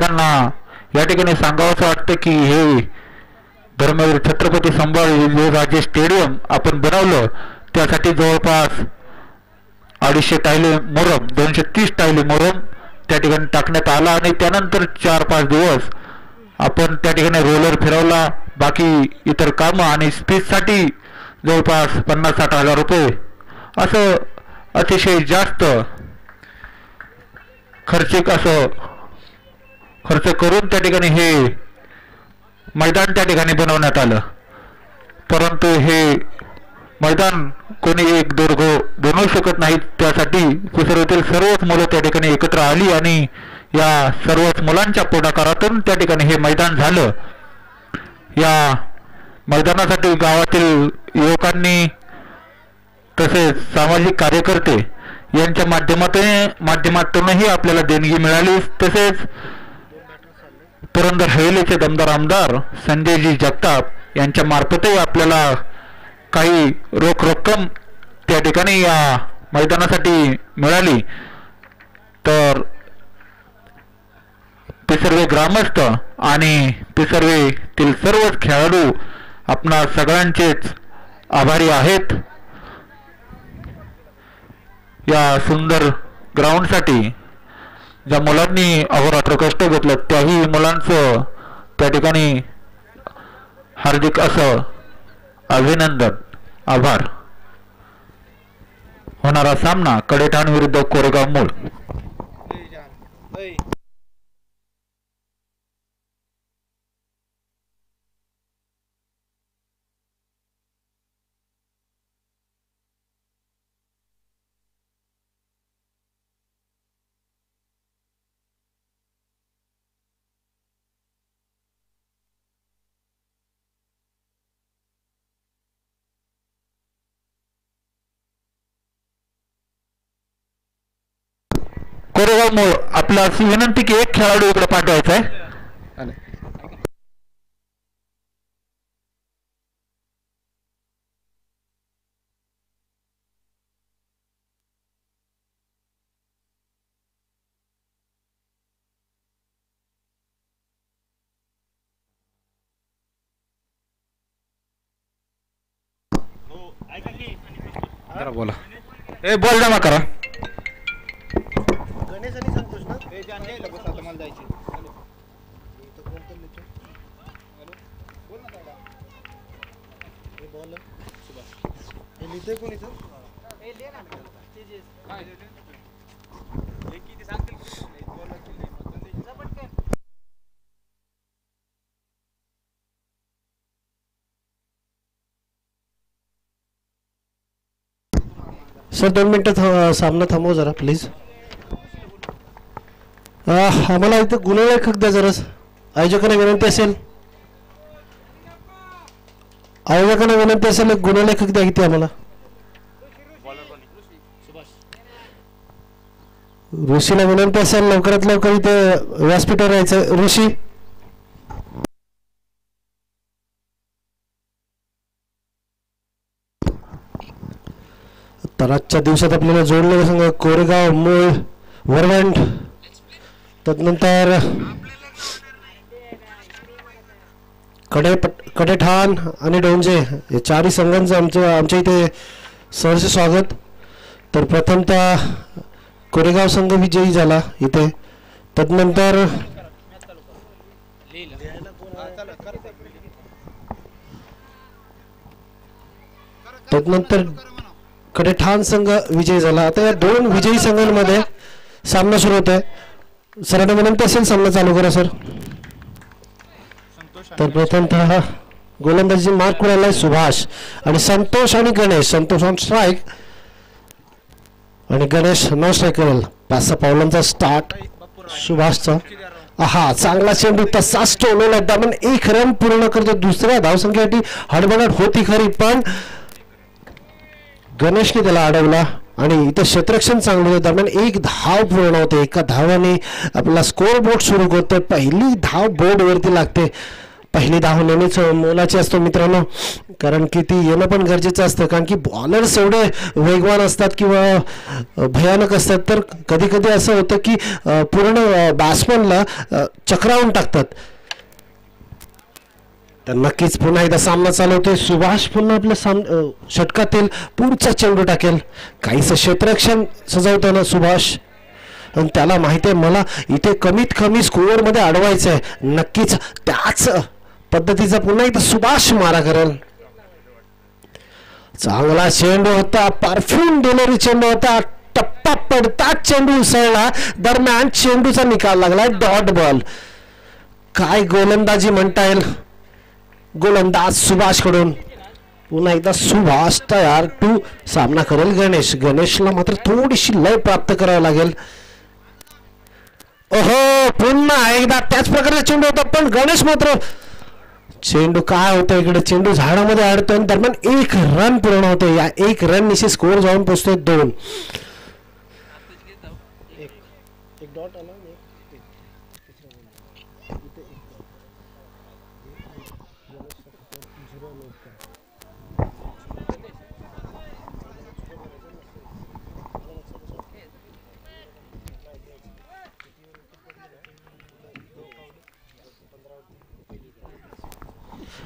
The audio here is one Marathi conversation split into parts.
सगळ्यांना या ठिकाणी सांगावंसं वाटतं की हे धर्मवीर छत्रपती संभाजीराजे स्टेडियम आपण बनवलं त्यासाठी जवळपास 250 टायले मोरम 230 टायले मोरम त्या ठिकाणी टाकण्यात आला आणि त्यानंतर 4-5 दिवस आपण त्या ठिकाणी रोलर फिरवला. बाकी इतर कामं आणि स्पीचसाठी जवळपास 50-60 हजार रुपये असं अतिशय जास्त खर्च करून त्या ठिकाणी हे मैदान त्या ठिकाणी बनवण्यात आलं. परंतु हे मैदान कोणी एक दुर्ग बनवू शकत नाही. त्यासाठी पिसर्वेतील सर्वच मुलं त्या ठिकाणी एकत्र आली आणि या सर्वच मुलांच्या पुढाकारातून त्या ठिकाणी हे मैदान झालं. या मैदानासाठी गावातील युवकांनी तसेच सामाजिक कार्यकर्ते यांच्या माध्यमातूनही आपल्याला देणगी मिळाली. तसेच पुरंदर हवेलीचे दमदार आमदार संजयजी जगताप यांच्या मार्फतही आपल्याला काही रोख रक्कम त्या ठिकाणी या मैदानासाठी मिळाली. तर पिसर्वे ग्रामस्थ आणि पिसर्वेतील सर्वच खेळाडू आपणा सगळ्यांचेच आभारी आहेत. या सुंदर ग्राउंडसाठी ज्या मुलांनी अहोरात्र कष्ट घेतलं त्याही मुलांचं त्या ठिकाणी हार्दिक असं अभिनंदन आभार. होणारा सामना कडेठाण विरुद्ध कोरेगाव मूळ. कोरेगाव मूळ आपला विनंती की एक खेळाडू इकडे पाठवायचा आहे. बोला ए बॉल जमा करा. सर 2 मिनिटं सामना थांबव जरा प्लीज. आम्हाला इथं गुणलेखक द्या जरा. आयोजकांना विनंती असेल एक गुणलेखक द्या इथे आम्हाला. ऋषीला विनंती असेल लवकरात लवकर इथे व्यासपीठावर यायचं. ऋषी तर आजच्या दिवसात आपल्याला जोडलेलं संघ कोरेगाव मूळ वरवंट, तदनंतर कडेठाण आणि डोंजे हे चारही संघांचं आमच्या इथे सहर्ष स्वागत. तर प्रथमतः कोरेगाव संघ विजयी झाला इथे. तदनंतर कडेठाण संघ विजयी झाला. आता या 2 विजयी संघांमध्ये सामना सुरू होत आहे. सरांना विनंती असेल सामना चालू करा सर. तर प्रथमतः गोलंदाजी मार्क करायला सुभाष आणि संतोष आणि गणेश. संतोष ऑन स्ट्राईक आणि गणेश नो स्ट्राईक करेल. 5 पावलांचा स्टार्ट सुभाषचा. हा चांगला चेंडू तसाच टोलवला. दरम्यान 1 रन पूर्ण करतो. दुसऱ्या धावसंख्येसाठी हडबडाट होती खरी पण गणेशने त्याला अडवला आणि इथं क्षेत्ररक्षण चांगलं होतं. दरम्यान 1 धाव पूर्ण होते. एका धावाने आपला स्कोर बोर्ड सुरू करतोय. पहिली धाव बोर्ड वरती लागते. पहिली धाव नेहमीच मोलाची असतो मित्रांनो, कारण की ती येणं पण गरजेचं असतं, कारण की बॉलर्स एवढे वेगवान असतात किंवा भयानक असतात, तर कधी कधी असं होतं की पूर्ण बॅट्समनला चक्रावून टाकतात. तर नक्कीच पुन्हा एकदा सामना चालू होतोय. सुभाष पुन्हा आपल्या षटकातील पुढचा चेंडू टाकेल. काहीसं क्षेत्ररक्षण सजवताना सुभाष, आणि त्याला माहिती आहे मला इथे कमीत कमी स्कोअरमध्ये अडवायचं आहे. नक्कीच त्याच पद्धतीचा पुन्हा एकदा सुभाष मारा करेल. चांगला चेंडू होता, परफ्यूम डिलिव्हरी चेंडू होता, टप्पा पडताच चेंडू उसळला, दरम्यान चेंडूचा निकाल लागला डॉट बॉल. काय गोलंदाजी म्हणता येईल गोलंदाज सुभाष कडून. पुन्हा एकदा सुभाष तयार टू सामना करेल गणेश. गणेशला मात्र थोडीशी लय प्राप्त करावी लागेल. ओहो, पुन्हा एकदा त्याच प्रकारचा चेंडू होता, पण गणेश मात्र चेंडू काय होतं इकडे, चेंडू झाडामध्ये अडतोय, दरम्यान 1 रन पूर्ण होते. या 1 रन निशी स्कोर जाऊन पोहोचतोय 2.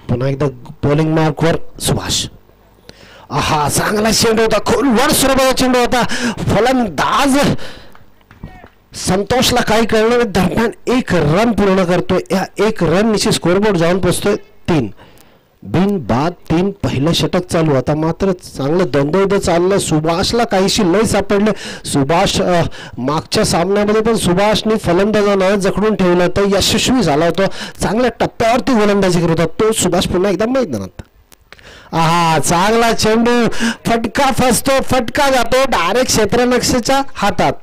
पुन्हा एकदा बॉलिंग मार्कवर सुभाष. आहा, चांगला चेंडू होता, खोलवर स्वरूपाचा चेंडू होता. फलंदाज संतोषला काही कळणार, दरम्यान 1 रन पूर्ण करतोय. या 1 रन निशी स्कोरबोर्ड जाऊन पोहोचतोय 3. बिन बाद 3 पहिलं षटक चालू. आता मात्र चांगलं दंडोद चाललं. सुभाषला काहीशी लय सापडलं. सुभाष मागच्या सामन्यामध्ये पण सुभाषने फलंदाजांना जखडून ठेवलं होतं, यशस्वी झाला होता, चांगल्या टप्प्यावरती गोलंदाजी करत होता तो सुभाष पुन्हा एकदा मैदानात. आहा, चांगला चेंडू, फटका फसतो, फटका जातो डायरेक्ट क्षेत्ररक्षकाच्या हातात.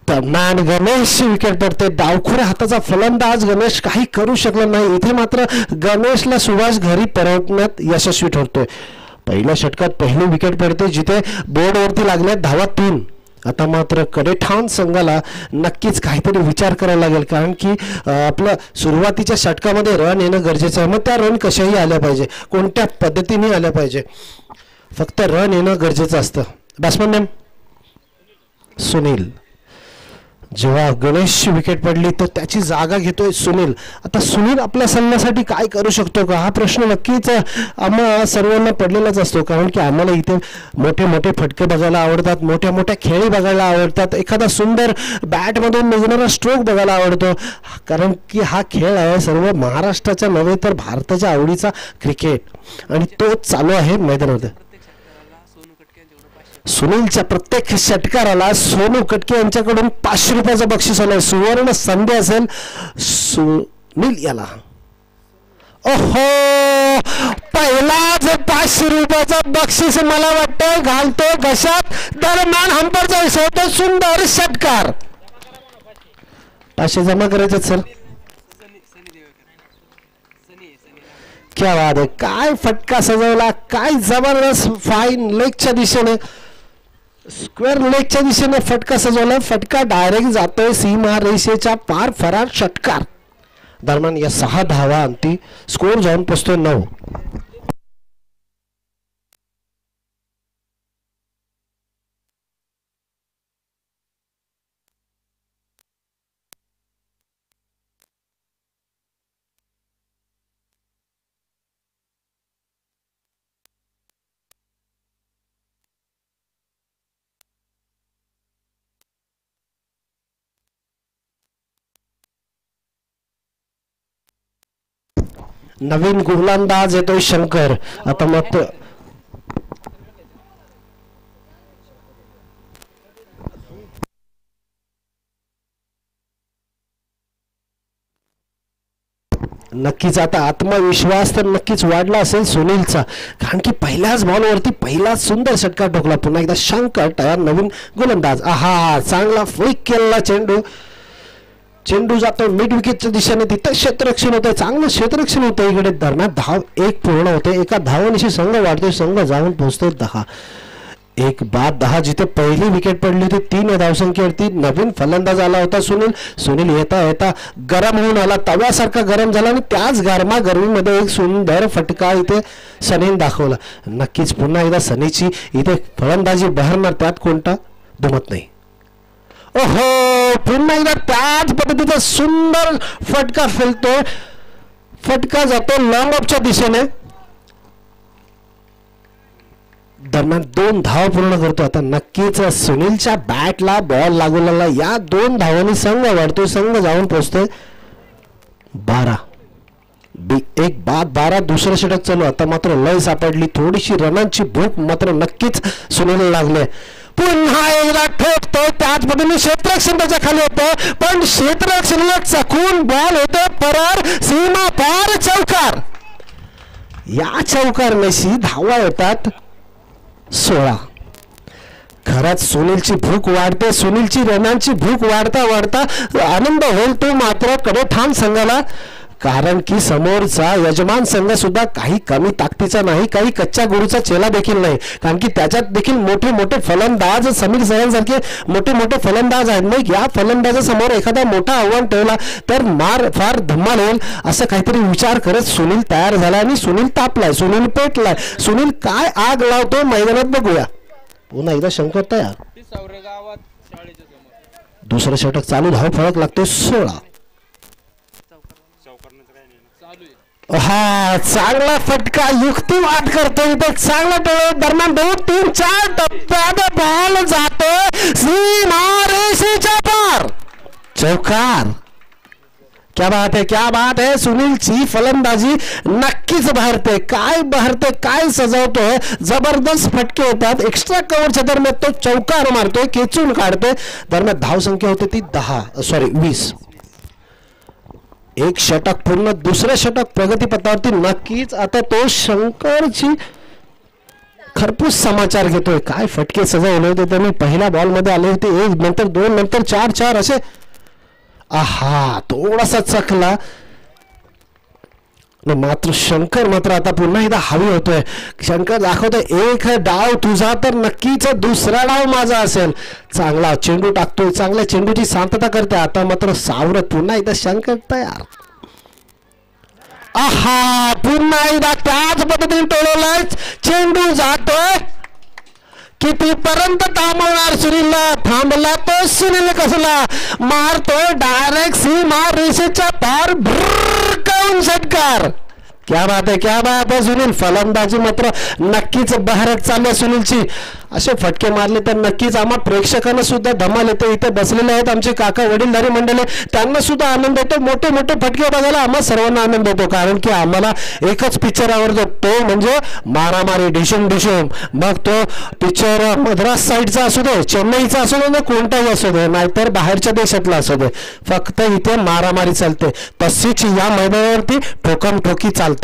दरम्यान गणेश विकेट पडते. डावखुऱ्या हाताचा फलंदाज गणेश काही करू शकला नाही. इथे मात्र गणेशला सुभाष घरी परतण्यात यशस्वी ठरतोय. पहिल्या षटकात पहिली विकेट पडते, जिथे बोर्डवरती लागल्या धावा 3. आता मात्र कडेठाण संघाला नक्कीच काहीतरी विचार करावा लागेल, कारण की आपलं सुरुवातीच्या षटकामध्ये रन येणं गरजेचं आहे. मग त्या रन कशाही आल्या पाहिजे, कोणत्या पद्धतीने आल्या पाहिजे, फक्त रन येणं गरजेचं असतं. Batsman name Sunil. जेव्हा गणेशची विकेट पडली तर त्याची जागा घेतोय सुनील. आता सुनील आपल्या संघासाठी काय करू शकतो का, हा प्रश्न नक्कीच आम्हा सर्वांना पडलेलाच असतो, कारण की आम्हाला इथे मोठे मोठे फटके बघायला आवडतात, मोठ्या मोठ्या खेळी बघायला आवडतात, एखादा सुंदर बॅटमधून निघणारा स्ट्रोक बघायला आवडतो, कारण की हा खेळ आहे सर्व महाराष्ट्राच्या नव्हे तर भारताच्या आवडीचा क्रिकेट, आणि तोच चालू आहे मैदानामध्ये. सुनीलच्या प्रत्येक षटकाराला सोनू कटके यांच्याकडून 500 रुपयाचं बक्षीस आलंय. सुवर्ण संधी असेल सुनील याला. ओहो, पहिलाच 500 रुपयाचं बक्षीस मला वाटतं घालतो घशात. दरम्यान हंपरचा विसरतो, सुंदर षटकार. 500 जमा करायचे सर. क्या बात आहे, काय फटका सजवला, काय जबरदस्त फाईन लेगच्या दिशेने, स्क्वेअर लेगच्या दिशेने फटका सजवला. फटका डायरेक्ट जातोय सीमा रेषेच्या पार, फरार षटकार. दरम्यान या 6 धावा अंती, स्कोर जाऊन पोचतोय 9. नवीन गोलंदाज येतोय शंकर. आता मात्र नक्कीच आता आत्मविश्वास तर नक्कीच वाढला असेल सुनीलचा, कारण की पहिल्याच बॉलवरती पहिला सुंदर षटकार ठोकला. पुन्हा एकदा शंकर तयार, नवीन गोलंदाज. आहा, चांगला फेक केलेला चेंडू, चेंडू जातो मिड विकेटच्या दिशेने, तिथं क्षेत्ररक्षण होतंय, चांगलं क्षेत्ररक्षण होतं इकडे. दरम्यान धाव 1 पूर्ण होते. एका धावानिशी संघ वाढतोय, संघ जाऊन पोहोचतोय 10. एक बाद 10 जिथे पहिली विकेट पडली होती 3 धावसंख्येवरती नवीन फलंदाज आला होता सुनील येता येता गरम होऊन आला, तव्यासारखा गरम झाला आणि त्याच गरमीमध्ये एक सुंदर फटका इथे सनीने दाखवला. नक्कीच पुन्हा एकदा सनीची इथे फलंदाजी बहरणार, त्यात कोणता दुमत नाही. ओहो, पुन्हा एकदा त्याच पद्धतीचा सुंदर फटका फेलतोय, फटका जातो लॉंग ऑफच्या दिशेने. दरम्यान 2 धाव पूर्ण करतो. आता नक्कीच सुनीलच्या बॅटला बॉल लागू लागला. या 2 धावांनी संघ वाढतोय, संघ जाऊन पोहोचतोय 12. एक बाद 12. दुसरं षटक चालू. आता मात्र लय सापडली, थोडीशी रनांची भूक मात्र नक्कीच सुनीलला लागले. पुन्हा एकदा ठोकतोय, त्याच पद्धतीने क्षेत्ररक्षण त्याच्या खाली होतं, पण क्षेत्ररक्षणाला चकून बॉल होतो परार, सीमा पार, चौकार. या चौकारमेशी धावा येतात 16. खरंच सुनीलची भूक वाढते, सुनीलची रनांची भूक वाढता वाढता आनंद होईल तो मात्र कडेठाण संघाला, कारण की समोरचा यजमान संघ सुद्धा काही कमी ताकदीचा नाही, काही कच्च्या गुरूचा चेला देखील नाही, कारण की त्याच्यात देखील मोठे मोठे फलंदाज, समीर सरांसारखे मोठे मोठे फलंदाज आहेत. मग या फलंदाजासमोर एखादा मोठा आव्हान ठेवला तर मार फार धम्माल होईल, असं काहीतरी विचार करत सुनील तयार झाला आणि सुनील तापलाय, सुनील पेटलाय. सुनील काय आग लावतो मैदानात बघूया. पुन्हा एकदा शंकर तयार. दुसरं षटक चालू, धाव फरक लागतो 16. हा चांगला फटका, युक्तिवाद करतोय इथे, चांगला टोळ. दरम्यान 2, 3, 4 टप्प्यात बॉल जातोय सीमा रेषेच्या पार, चौकार. क्या बात है, क्या बात है. सुनीलची फलंदाजी नक्कीच बहरते, काय बहरते, काय सजवतोय. जबरदस्त फटके होतात, एक्स्ट्रा कव्हरच्या दरम्यान तो चौकार मारतोय, खेचून काढतोय. दरम्यान धाव संख्या होते ती 20. एक षटक पूर्ण, दुसरं षटक प्रगतीपथावरती. नक्कीच आता तो शंकरची खरपूस समाचार घेतोय. काय फटके सजवले होते त्यांनी, पहिल्या बॉल मध्ये आले होते 1, नंतर 2, नंतर 4 असे. आहा, थोडासा चकला मात्र शंकर मात्र आता पुन्हा एकदा हवी होतोय. शंकर दाखवतोय एक डाव तुझा तर नक्कीच दुसरा डाव माझा असेल. चांगला चेंडू टाकतोय, चांगल्या चेंडूची शांतता करते. आता मात्र सावरत पुन्हा एकदा शंकर तयार. आहा, पुन्हा एकदा त्याच पद्धतीने टोळवलाय, चेंडू जातोय. कितीपर्यंत थांबवणार सुनीलला, थांबला तो सुनील कसला मारतोय डायरेक्ट सीमा रेषेच्या पार, भरकवून षटकार. क्या बात है, क्या बात है. सुनील फलंदाजी मात्र नक्कीच बहरत चालली सुनीलची. असे फटके मारले तर नक्कीच आम्हा प्रेक्षकांना सुद्धा धमाल येते. इथे बसलेले आहेत आमचे काका, वडीलधारी मंडळी, त्यांना सुद्धा आनंद होतो. मोठे मोठे फटके बघायला आम्हा सर्वांना आनंद होतो, कारण की आम्हाला एकच पिक्चर आवडतो, तो म्हणजे मारामारी, ढिशूम ढिशूम. मग तो पिक्चर मद्रास साईडचा असू दे, चेन्नईचा असू दे, ना कोणताही असू दे, नाहीतर बाहेरच्या देशातला असू दे, फक्त इथे मारामारी चालते. तशीच या मैदानावरती ठोकामठोकी चालते.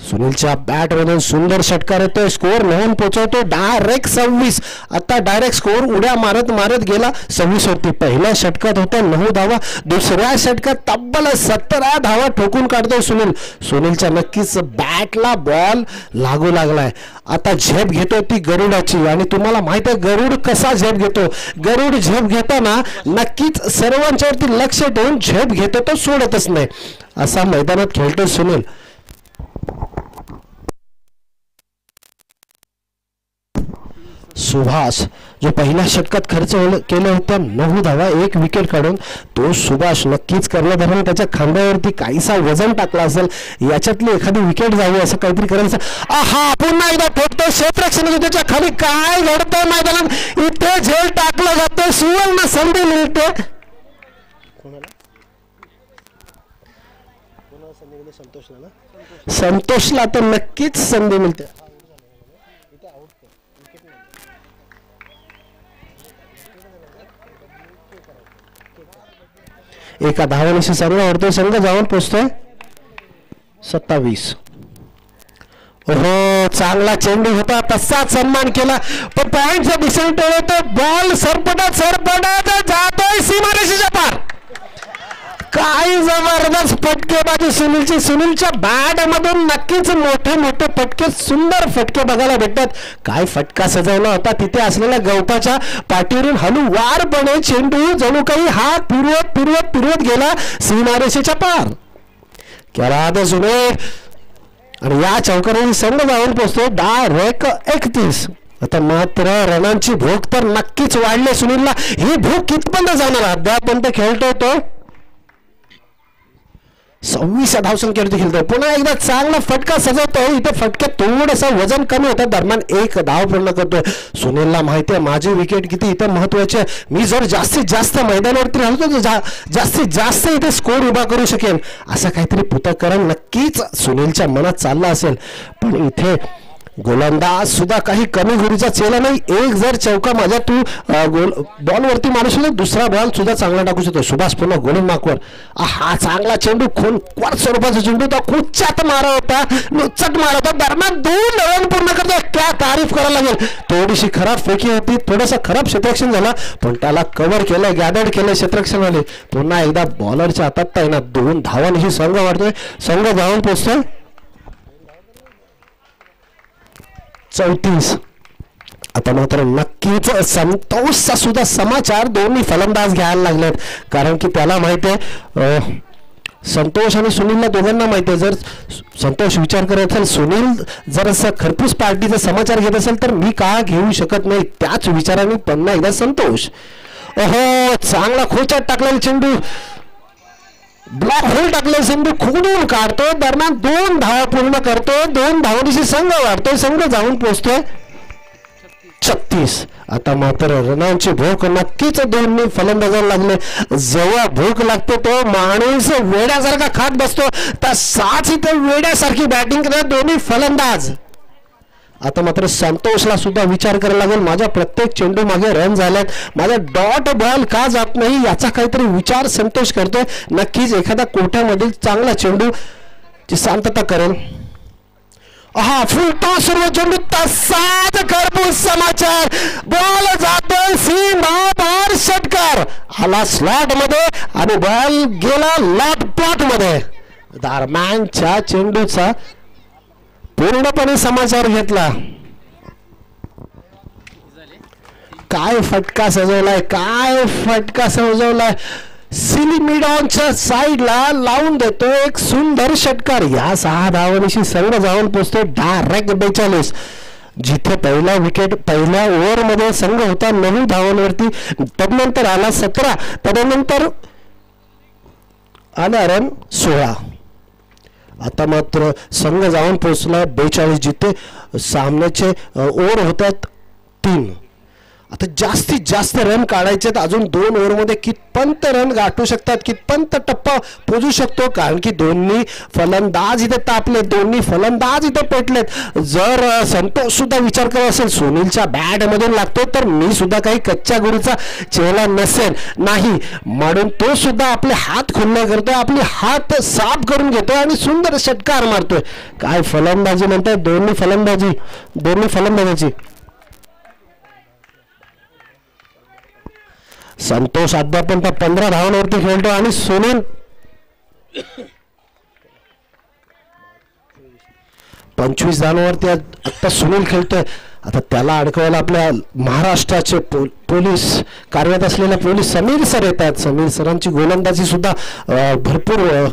सुनीलच्या बॅटमधून सुंदर षटकार येतोय, स्कोअर नेऊन पोहोचवतो डायरेक्ट 26. आता डायरेक्ट स्कोअर उड्या मारत मारत गेला 26 होती. पहिल्या षटकात होत्या 9 धावा, दुसऱ्या षटकात तब्बल 17 धावा ठोकून काढतोय सुनील. सुनीलच्या नक्कीच बॅटला बॉल लागू लागलाय. आता झेप घेतो ती गरुडाची, आणि तुम्हाला माहित आहे गरुड कसा झेप घेतो. गरुड झेप घेताना नक्कीच सर्वांच्यावरती लक्ष ठेवून झेप घेतो, तो सोडतच नाही. असा मैदानात खेळतो सुनील. सुभाष जो पहिल्या षटकात खर्च केले होते 9 धावा, 1 विकेट काढून, तो सुभाष नक्कीच कर्णधाराने त्याच्या खांद्यावरती काहीसा वजन टाकला असेल, याच्यातली एखादी विकेट जावी असं काहीतरी करायचं. आहा, पुन्हा एकदा ठोकतो क्षेत्ररक्षण त्याच्या खाली. काय घडतंय मैदानात, इथे झेल टाकलं जातं, सुवर्ण संधी मिळते. संतोषला तर नक्कीच संधी मिळते. एका धावानिशी संघ वाढतोय, संघ जाऊन पोचतोय 27. हो, चांगला चेंडू होता, तसाच सन्मान केला, पण पॉइंटच्या दिशेने टोळतो. बॉल सरपटत सरपटत जातोय सीमारेषेच्या पार. काय काय जबरदस्त फटकेबाजी सुनीलची. सुनीलच्या बॅट मधून नक्कीच मोठे मोठे फटके, सुंदर फटके बघायला भेटतात. काय फटका सजवला होता तिथे असलेल्या गवताच्या पाठीवरून हळूवारपणे चेंडू जणू काही हात फिरवत फिरवत फिरवत गेला सीमारेषेच्या पार. क्या बात है सुनील. आणि या चौकाराने संघ जाऊन पोहोचतो डायरेक्ट 31. आता मात्र रनांची भूक तर नक्कीच वाढली सुनीलला. ही भूक कितपर्यंत जाणार अद्यापर्यंत खेळतोय तो. 26 धावसंख्येवरती खेळतोय. पुन्हा एकदा चांगला फटका सजवतोय. इथे फटक्यात थोडंसं वजन कमी होतं. दरम्यान 1 धाव पूर्ण करतोय. सुनीलला माहिती आहे माझी विकेट किती इथे महत्वाची आहे. मी जर जास्तीत जास्त मैदानावरती राहतो तर जास्तीत जास्त इथे स्कोर उभा करू शकेन, असं काहीतरी पृथक्करण नक्कीच सुनीलच्या मनात चाललं असेल. पण इथे गोलंदाज सुद्धा काही कमी गुरीचा चेला नाही. एक जर चौका माझ्या तू बॉलवरती मारू शकतो, दुसरा बॉल सुद्धा चांगला टाकू शकतो. सुभाष पुन्हा गोलंदाजवर. हा चांगला चेंडू खोनक्वार स्वरूपाचा चेंडू तो खुच्चात मारा होता, नुच्चट मारा होता. दरम्यान 2 रन पूर्ण करतो. क्या तारीफ करायला लागेल. थोडीशी खराब फेकी होती, थोडंसं खराब क्षेत्ररक्षण झाला, पण त्याला कव्हर केलं, गॅदर्ड केलं क्षेत्ररक्षणाने. पुन्हा एकदा बॉलरच्या हातात आहे ना 2 धावांनी संघ वाढतोय. संघ जाऊन पोचतोय 34. आता मात्र नक्कीच संतोषचा सुद्धा समाचार दोन्ही फलंदाज घ्यायला लागलेत. कारण की त्याला माहिती आहे, संतोष आणि सुनीलला दोघांना माहिती आहे, जर संतोष विचार करत असेल सुनील जर असं खरपूस पार्टीचा समाचार घेत असेल तर मी का घेऊ शकत नाही. त्याच विचाराने पुन्हा एकदा संतोष. ओहो चांगला खोचात टाकलेला चेंडू, ब्लॉक होल टाकले, चेंडू खोडून काढतो. दरम्यान 2 धावा पूर्ण करतो. 2 धावांशी संघ वाढतोय. संघ जाऊन पोहोचतोय 36. आता मात्र रनांची भूक नक्कीच दोन्ही फलंदाजांना लागले. जेव्हा भूक लागते तो माणूस वेड्यासारखा खात बसतो, तसाच इथे वेड्यासारखी बॅटिंग करतात दोन्ही फलंदाज. आता मात्र संतोषला सुद्धा विचार करायला लागेल, माझ्या प्रत्येक चेंडू मागे रन झाल्यात, माझा डॉट बॉल का जात नाही याचा काहीतरी विचार संतोष करतोय. नक्कीच एखादा कोठ्यामधील चांगला चेंडू ची शांतता करेल. हा फुलतो सर्व चेंडू, तसाच खरपूस समाचार. बॉल जातोय सीमा पार, षटकार आला स्लॉट मध्ये आणि बॉल गेला लॉट प्लॉट मध्ये. दरम्यानच्या चेंडूचा पूर्णपणे समाचार घेतला. काय फटका सजवलाय, काय फटका सजवलाय. सिलिमिडॉनच्या साईडला लावून देतो एक सुंदर षटकार. या 6 धावांशी संघ जाऊन पोचतो डायरेक्ट 42. जिथे पहिला विकेट पहिल्या ओव्हरमध्ये संघ होता 9 धावांवरती, तदनंतर आला 17, तदनंतर आला रन 16. आता मात्र संघ जाऊन पोहोचला 42. जिथे सामन्याचे ओव्हर होतात 3. आता जास्तीत जास्त रन काढायचे अजून 2 ओव्हरमध्ये कितपंत रन गाठू शकतात, कितपंत टप्पा पोहोचू शकतो. कारण की दोन्ही फलंदाज इथे तापले, दोन्ही फलंदाज इथे पेटलेत. जर संतोष सुद्धा विचार करत असेल सुनीलच्या बॅट मधून लागतो तर मी सुद्धा काही कच्च्या गुरूचा चेहरा नसेल नाही, म्हणून तो सुद्धा आपले हात खुल्ले करतोय, आपले हात साफ करून घेतोय आणि सुंदर षटकार मारतोय. काय फलंदाजी म्हणताय दोन्ही फलंदाजाची. संतोष अद्यापर्यंत 15 धावांवरती खेळतो आणि सुनील 25 धावांवरती आता सुनील खेळतोय. आता त्याला अडकवायला आपल्या महाराष्ट्राचे पोलीस कार्यरत असलेले पोलीस समीर सर येतात. समीर सरांची गोलंदाजी सुद्धा भरपूर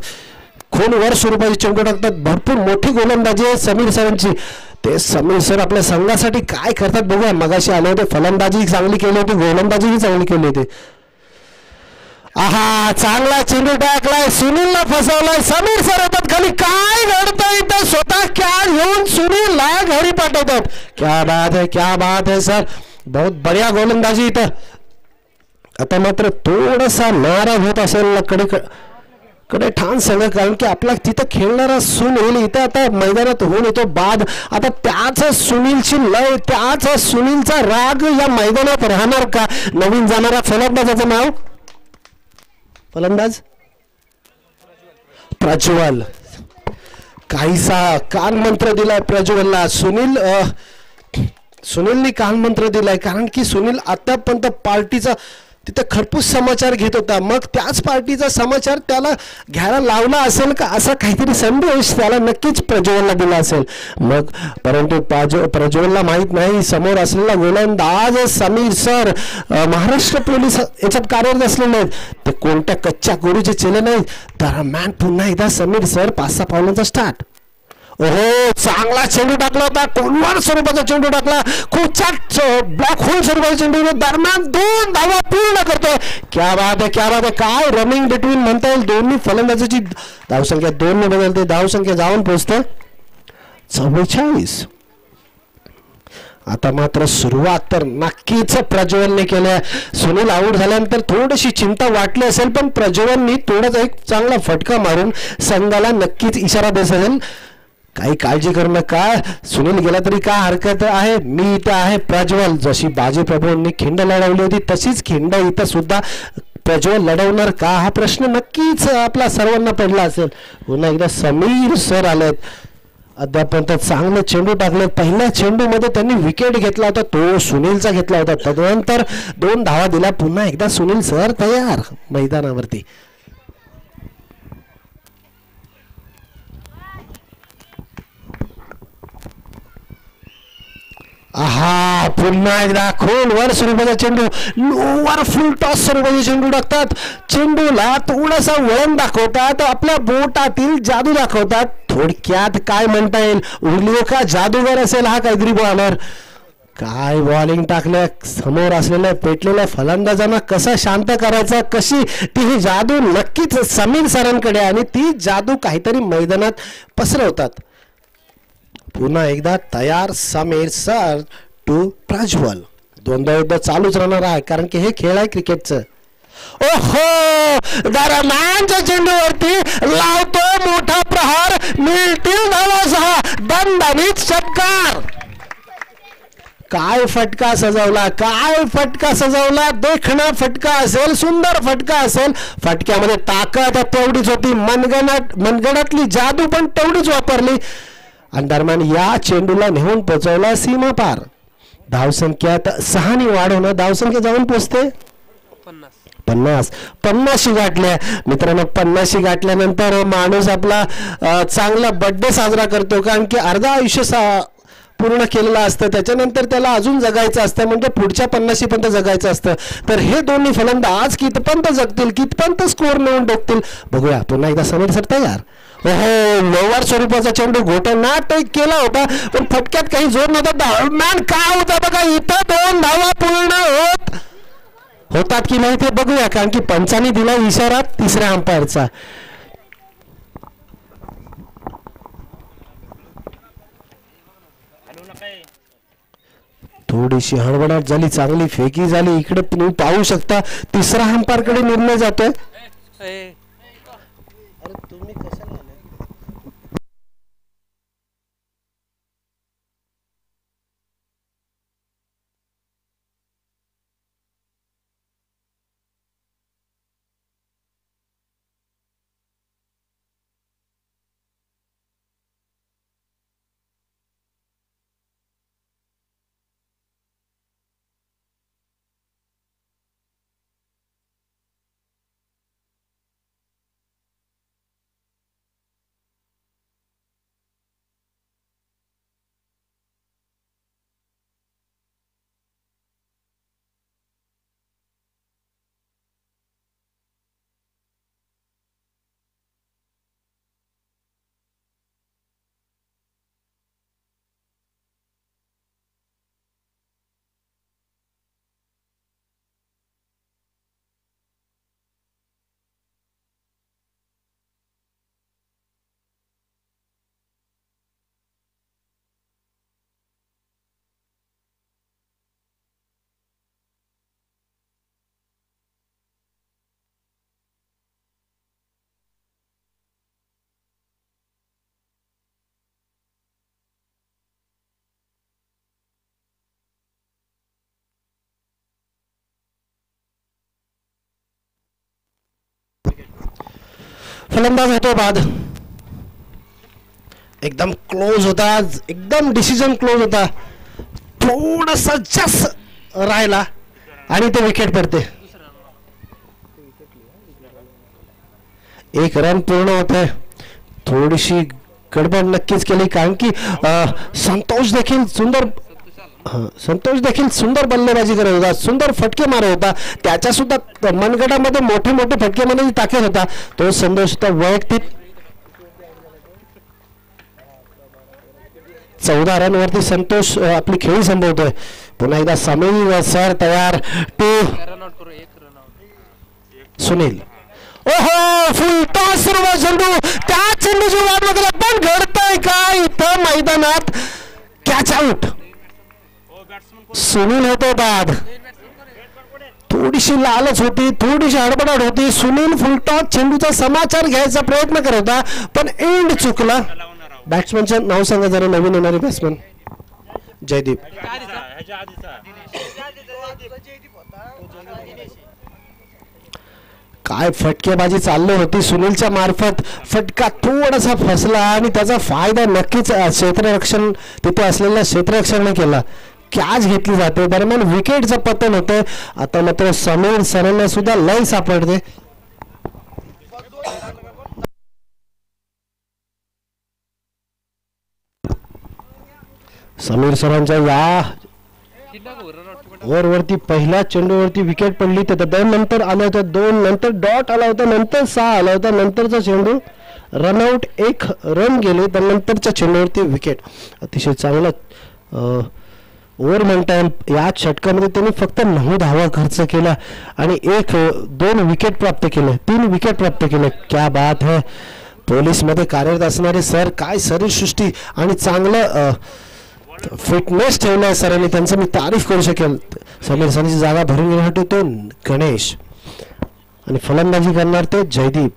खोलवर स्वरूपाची चेंडू टाकतात. भरपूर मोठी गोलंदाजी आहे समीर सरांची. ते समीर सर आपल्या संघासाठी काय करतात बघूया. मगाशी आले होते, फलंदाजी चांगली केली होती, गोलंदाजीही चांगली केली होती. आहा चांगला चेंडू टाकलाय, सुनीलला फसवलाय. समीर सर येतात खाली. काय घडतं इथं, स्वतः कॅच घेऊन सुनीलला घरी पाठवतात. क्या बात है सर, बहुत बढ़िया गोलंदाजी इथं. आता मात्र थोडासा नाराज होत असेल कडे ठाण संघ, कारण की आपला तिथं खेळणारा सुनील इथं आता मैदानात होऊन येतो बाद. आता त्याच सुनीलची लय, त्याच सुनीलचा राग या मैदानात राहणार का. नवीन जाणारा फलंदाजाचं नाव प्रज्वल. काहीसा कान मंत्र दिलाय प्रज्वलला. सुनीलनी कान मंत्र दिलाय, कारण की सुनील आतापर्यंत पार्टीचा तिथे खरपूस समाचार घेत होता. मग त्याच पार्टीचा समाचार त्याला घ्यायला लावला असेल का असा काहीतरी संदेश त्याला नक्कीच प्रज्वलला दिला असेल. मग परंतु प्रज्वलला माहीत नाही समोर असलेला गोलंदाज समीर सर महाराष्ट्र पोलीस याच्यात कार्यरत असलेले आहेत. ते कोणत्या कच्च्या कोरीचे चेले नाहीत. दरम्यान पुन्हा एकदा समीर सर 5-6 पावलांचा स्टार्ट. ओहो, चांगला चेंडू टाकला होता. कोलवार स्वरूपाचा चेंडू टाकला. खूप ब्लॉक होल स्वरूपाचा चेंडू दरम्यान 2 धावा पूर्ण करतोय. क्या बात आहे, क्या बात आहे. काय रनिंग बिटवीन म्हणता येईल. दोन्ही फलंदाजाची धावसंख्या 2 ने बदलते. धावसंख्या जाऊन पोहोचते 44. आता मात्र सुरुवात तर नक्कीच प्रज्वलने केल्या. सुनील आऊट झाल्यानंतर थोडीशी चिंता वाटली असेल पण प्रज्वलनी थोडाच एक चांगला फटका मारून संघाला नक्कीच इशारा देत असेल काही काळजी करू नका. सुनील गेला तरी काय हरकत आहे. मी इथं आहे प्रज्वल. जशी बाजी प्रभूंनी खिंड लढवली होती तशीच खिंड इथं सुद्धा प्रज्वल लढवणार का हा प्रश्न नक्कीच आपला सर्वांना पडला असेल. पुन्हा एकदा समीर सर आलेत. अद्यापर्यंत चांगले चेंडू टाकले. पहिल्या चेंडूमध्ये त्यांनी विकेट घेतला होता तो सुनीलचा घेतला होता. तदनंतर 2 धावा दिल्या. पुन्हा एकदा सुनील सर तयार मैदानावरती. आहा, पुन्हा एकदा खोलवर स्वरूपाचा चेंडू. लोवर फुल टॉस स्वरूपाचे चेंडू टाकतात. चेंडूला थोडासा वळण दाखवतात. आपल्या बोटातील जादू दाखवतात. थोडक्यात काय म्हणता येईल उरलिओ का जादूगर असेल हा काहीतरी बॉलर. काय बॉलिंग टाकल्या. समोर असलेल्या पेटलेल्या फलंदाजांना कसा शांत करायचा कशी ती जादू नक्कीच समीर सरांकडे आणि ती जादू काहीतरी मैदानात पसरवतात. पुन्हा एकदा तयार समीर सर टू प्रज्वल. 2दा युद्ध चालूच राहणार आहे कारण की हे खेळ आहे क्रिकेटचं. ओहो, दरम्यानच्या चेंडूवरती लावतो मोठा प्रहार. मिळतील धावा 6. दणदणीत षटकार. काय फटका सजवला, काय फटका सजवला. देखणा फटका असेल, सुंदर फटका असेल. फटक्यामध्ये ताकद तेवढीच होती. मनगडातली जादू पण तेवढीच वापरली आणि दरम्यान या चेंडूला नेऊन पोहोचवला सीमा पार. धावसंख्यात 6 ने वाढ होणं. धावसंख्या जाऊन पोहोचते 50 गाठल्या. मित्रांनो 50 गाठल्यानंतर माणूस आपला चांगला बर्थडे साजरा करतो कारण की अर्धा आयुष्य पूर्ण केलेलं असतं. त्याच्यानंतर त्याला अजून जगायचं असतं म्हणजे पुढच्या 50 पर्यंत जगायचं असतं. तर हे दोन्ही फलंदाज कितपर्यंत जगतील, कितपर्यंत स्कोअर नेऊन टाकतील बघूया. पुन्हा एकदा समीर सर तयार. ओहो, लोवर स्वरूपाचा चेंडू घोटाळा केला होता पण फटक्यात काही जोर नव्हता. दरम्यान काय होता बघा इथं 2 धावा पूर्ण होतात की नाही ते बघूया कारण की पंचांनी दिला इशारा तिसऱ्या अंपायरचा. थोडीशी हडबडाट झाली. चांगली फेकी झाली. इकडे तुम्ही पाहू शकता तिसरा अंपायर कडे निर्णय जातोय. फलंदाज होतो बाद. एकदम क्लोज होता. एकदम डिसिजन क्लोज होता. थोडासा जास्त राहिला आणि ते विकेट पडते. एक रन पूर्ण होत आहे. थोडीशी गडबड नक्कीच केली कारण की संतोष देखील सुंदर बल्लेबाजी करत होता, सुंदर फटके मारत होता. त्याच्या सुद्धा मनगटामध्ये मोठे मोठे फटके मारण्याची ताकद होता. तो संतोष वैयक्तिक 14 रन वरती संतोष आपली खेळी संपवतोय. पुन्हा एकदा समीर सर तयार टू सुनील. ओहो फुलटॉस चेंडू, त्या चेंडूची वाट बघायला पण घडतंय काय इथं मैदानात. Catch out. सुनील होतो बाद. थोडीशी लालच होती, थोडीशी हडबडाट होती. सुनील फुलटॉस चेंडूचा समाचार घ्यायचा प्रयत्न करत होता पण एंड चुकला. बॅट्समनचं नाव सांगा जरा, नवीन येणारे बॅट्समन. जयदीप. काय फटकेबाजी चालली होती सुनीलच्या मार्फत. फटका थोडासा फसला आणि त्याचा फायदा नक्कीच क्षेत्ररक्षण तिथे असलेल्या क्षेत्ररक्षणाने केला. कॅच घेतली जाते, दरम्यान विकेटचं पतन होतं. आता मात्र समीर सरांना सुद्धा लय सापडते. समीर सरांच्या या ओव्हरवरती पहिल्या चेंडूवरती विकेट पडली. तर नंतर आलं होतं 2, नंतर डॉट आला होता, नंतर 6 आला होता, नंतरचा चेंडू रनआउट 1 रन गेले, तर नंतरच्या चेंडूवरती विकेट. अतिशय चांगला ओव्हर म्हणता येईल. या षटकामध्ये त्यांनी फक्त 9 धावा खर्च केला आणि 2 विकेट प्राप्त केले, 3 विकेट प्राप्त केले. क्या बात है. पोलीसमध्ये कार्यरत असणारे सर, काय शरीरसृष्टी आणि चांगलं फिटनेस ठेवलाय सरांनी, त्यांचं मी तारीफ करू शकेल. समीर सरांची जागा भरून घेण्यासाठी तो गणेश आणि फलंदाजी करणार ते जयदीप.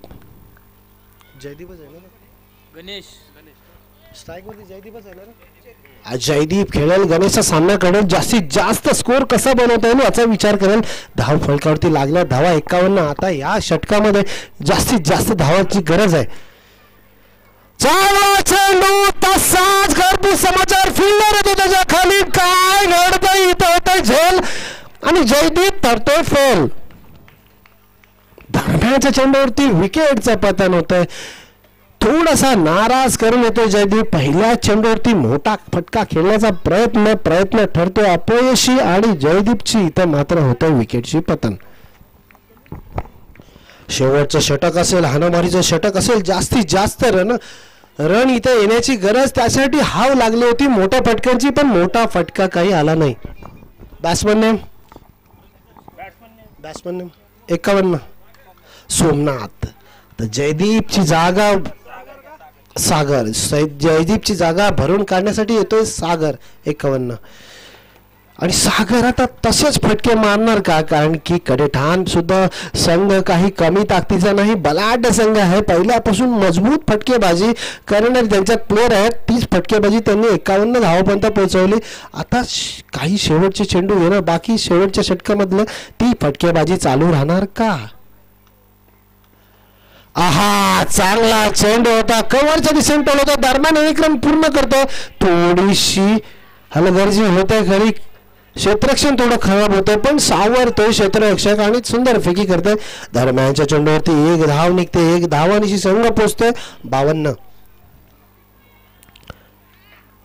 जयदीप खेळेल, गणेशचा सामना करेल, जास्तीत जास्त स्कोर कसा बनवता येईल याचा विचार करेल. धाव फलकावरती लागल्या, धावा 51. आता या षटकामध्ये जास्तीत जास्त धावाची गरज आहे. चांगला चेंडू, तसाच घरपूस समाचार. फिल्डर येतो त्याच्या खाली. काय घडतंय इथं, होतंय झेल आणि जयदीप तरतोय फेल. दरम्यानच्या चेंडूवरती विकेटचं पतन होतंय. थोडासा नाराज करून येतोय जयदीप. पहिल्या चेंडूवरती मोठा फटका खेळण्याचा प्रयत्न ठरतोय अपयशी आणि जयदीपची इथं मात्र होतंय विकेटची पतन. शेवटचं षटक असेल, हाणामारीचं षटक असेल, जास्तीत जास्त रन इथे येण्याची गरज. त्यासाठी हाव लागली होती मोठ्या फटक्यांची, पण मोठा फटका काही आला नाही. Batsman name 51 Somnath. तर जयदीपची जागा सागर, जयदीपची जागा भरून काढण्यासाठी येतोय सागर 51. आणि सागर आता तसेच फटके मारणार का, कारण की कडेठाण सुद्धा संघ काही कमी ताकदीचा नाही, बलाढ्य संघ आहे. पहिल्यापासून मजबूत फटकेबाजी करणारे त्यांच्यात प्लेअर आहेत. तीच फटकेबाजी त्यांनी 51 धावापर्यंत पोहोचवली. आता काही शेवटचे चेंडू येणार बाकी. शेवटच्या षटकामधलं ती फटकेबाजी चालू राहणार का. आहा, चांगला चेंडू होता, कव्हरच्या दिशेने टोल होता. दरम्यान 1 रन पूर्ण करतो. थोडीशी हलगर्जी होते खरी, क्षेत्ररक्षण थोडं खराब होतं, पण सावरतोय क्षेत्ररक्षक आणि सुंदर फेकी करतोय. दरम्यानच्या चेंडूवरती 1 धाव निघते, 1 धावांशी संघ पोचतोय 52.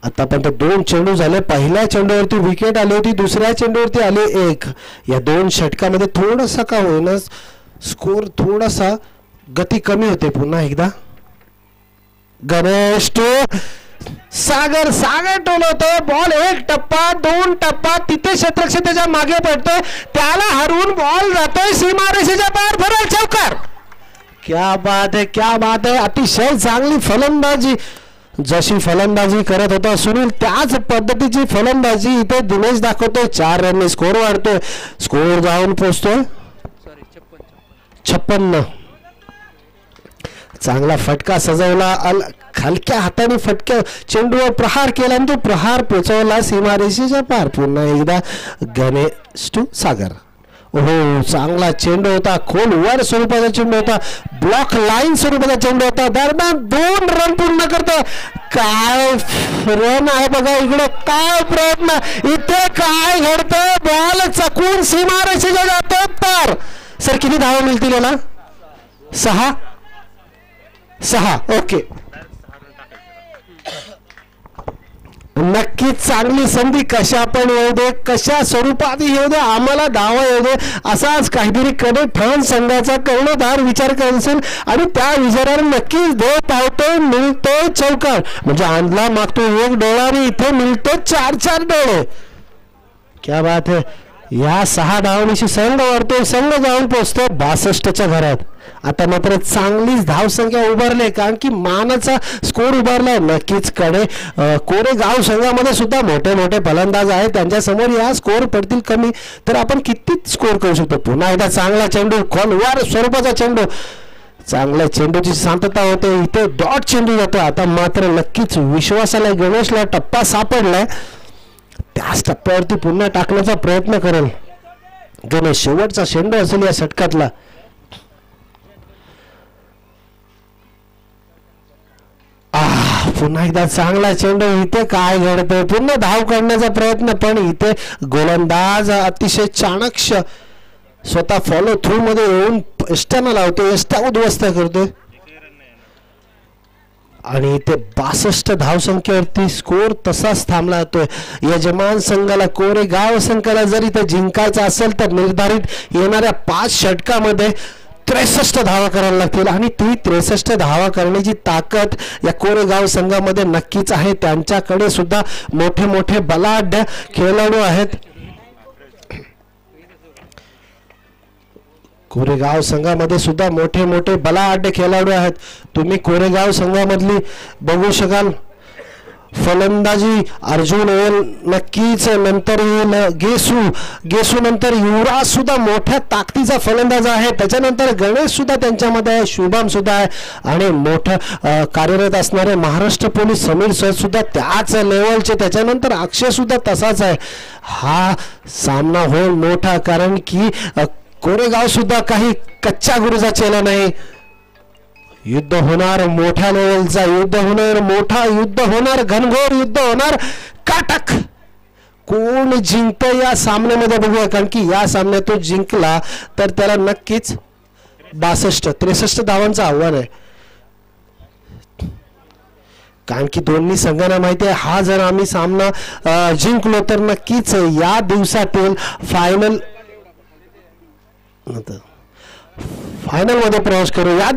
आतापर्यंत 2 चेंडू झाले. पहिल्या चेंडूवरती विकेट आली होती, दुसऱ्या चेंडूवरती आले 1. या 2 षटकामध्ये थोडासा का होईना स्कोर थोडासा गती कमी होते. पुन्हा एकदा गणेश टू सागर टोलवतो. बॉल 1 टप्पा 2 टप्पा, तिथे क्षेत्ररक्षक त्याच्या मागे पडतोय, त्याला हरवून बॉल जातोय सीमारेषेच्या बाहेर. भरल चौकार. क्या बात है, क्या बात है. अतिशय चांगली फलंदाजी. जशी फलंदाजी करत होता सुनील, त्याच पद्धतीची फलंदाजी इथे दिनेश दाखवतोय. 4 रनने स्कोर वाढतोय. स्कोर जाऊन पोहोचतोय 56. चांगला फटका सजवला, हलक्या हाताने फटक्या चेंडूवर प्रहार केला आणि तो प्रहार पोचवला सीमारेषेच्या पार. पुन्हा एकदा गणेश टू सागर. ओहो, चांगला चेंडू होता, खोलवर स्वरूपाचा चेंडू होता, ब्लॉक लाईन स्वरूपाचा चेंडू होता. दरम्यान 2 रन पूर्ण करतो. काय रन आहे बघा इकडे, काय प्रयत्न, इथे काय घडतं. बॉल चकून सीमारेषेच्या जातो पार. सर किती धावा मिळतील याला. 6. 6. ओके, नक्कीच चांगली संधी कशा पण येऊ दे, कशा स्वरूपात येऊ दे, आम्हाला धावा येऊ दे असाच काहीतरी कडे ठाण संघाचा कर्णधार विचार करत असेल आणि त्या विचारावर नक्कीच देव पावतोय, मिळतोय चौकार. म्हणजे आणला मागतो 1 डोळा आणि इथे मिळतो 4 डोळे. क्या बात है. या 6 धावणीशी संघ वाढतोय, संघ जाऊन पोहोचतो 62च्या घरात. आता मात्र चांगलीच धावसंख्या उभारली, कारण की मानाचा स्कोर उभारलाय. नक्कीच कडे कोरेगाव संघामध्ये सुद्धा मोठे मोठे फलंदाज आहेत, त्यांच्या समोर या स्कोर पडतील कमी तर आपण किती स्कोर करू शकतो. पुन्हा एकदा चांगला चेंडू, खोलवर स्वरूपाचा चेंडू, चांगल्या चेंडूची शांतता होते, इथे डॉट चेंडू जातो. आता मात्र नक्कीच विश्वासाला गणेशला टप्पा सापडलाय, त्याच टप्प्यावरती पुन्हा टाकण्याचा प्रयत्न करेल गणेश. शेवटचा चेंडू असेल या षटकातला. पुन्हा एकदा चांगला चेंडू, इथे काय घडतंय, पुन्हा धाव काढण्याचा प्रयत्न, पण इथे गोलंदाज अतिशय चाणक्य स्वतः फॉलो थ्रू मध्ये येऊन एष्ट्यानं लावतो, एष्ट्या उद्ध्वस्त करतोय आणि इथे 62 धावसंख्येवरती स्कोर तसाच थांबला जातोय. यजमान संघाला कोरेगाव संघाला जर इथे जिंकायचं असेल तर निर्धारित येणाऱ्या 5 षटकामध्ये 63 धावा करायला लागतील आणि ती 63 धावा करण्याची ताकद या कोरेगाव संघामध्ये नक्कीच आहे. त्यांच्याकडे सुद्धा मोठे मोठे बलाढ्य खेळाडू आहेत. कोरेगाव संघामध्ये सुद्धा मोठे मोठे बलाढ्य खेळाडू आहेत. तुम्ही कोरेगाव संघामधली बघू शकाल. फलंदाजी अर्जुन येईल, नक्कीच नंतर येईल गेसू नंतर युवराज सुद्धा मोठ्या ताकदीचा फलंदाज आहे. त्याच्यानंतर गणेश सुद्धा त्यांच्यामध्ये आहे, शुभम सुद्धा आहे आणि मोठं कार्यरत असणारे महाराष्ट्र पोलीस समीर सर सुद्धा त्याच लेवलचे. त्याच्यानंतर अक्षय सुद्धा तसाच आहे. हा सामना होईल मोठा, कारण की कोरेगाव सुद्धा काही कच्च्या गुरुचा चेला नाही. युद्ध होणार, मोठ्या लेवलचा युद्ध होणार, मोठा युद्ध होणार, घनघोर युद्ध होणार, काटक. कोण जिंकतं या सामन्यामध्ये बघूया, कारण की या सामन्यात तो जिंकला तर त्याला नक्कीच 63 धावांचं आव्हान आहे. कारण की दोन्ही संघांना माहिती आहे, हा जर आम्ही सामना जिंकलो तर नक्कीच या दिवसातील फायनल मध्ये प्रवेश करू. या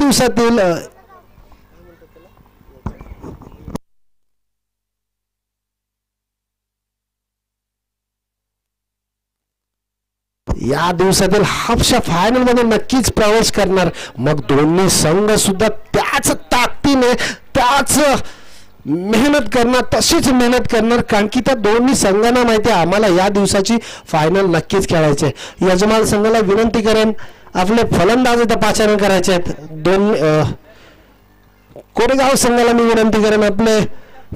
दिवसातील हाफच्या फायनल मध्ये नक्कीच प्रवेश करणार. मग दोन्ही संघ सुद्धा त्याच ताकदीने, त्याच मेहनत करणार, तशीच मेहनत करणार, कारण की त्या दोन्ही संघांना माहिती आहे आम्हाला या दिवसाची फायनल नक्कीच खेळायचे. यजमान संघाला विनंती करेन, आपले फलंदाज इथं पाचारण करायचे आहेत. कोरेगाव संघाला मी विनंती करेन, आपले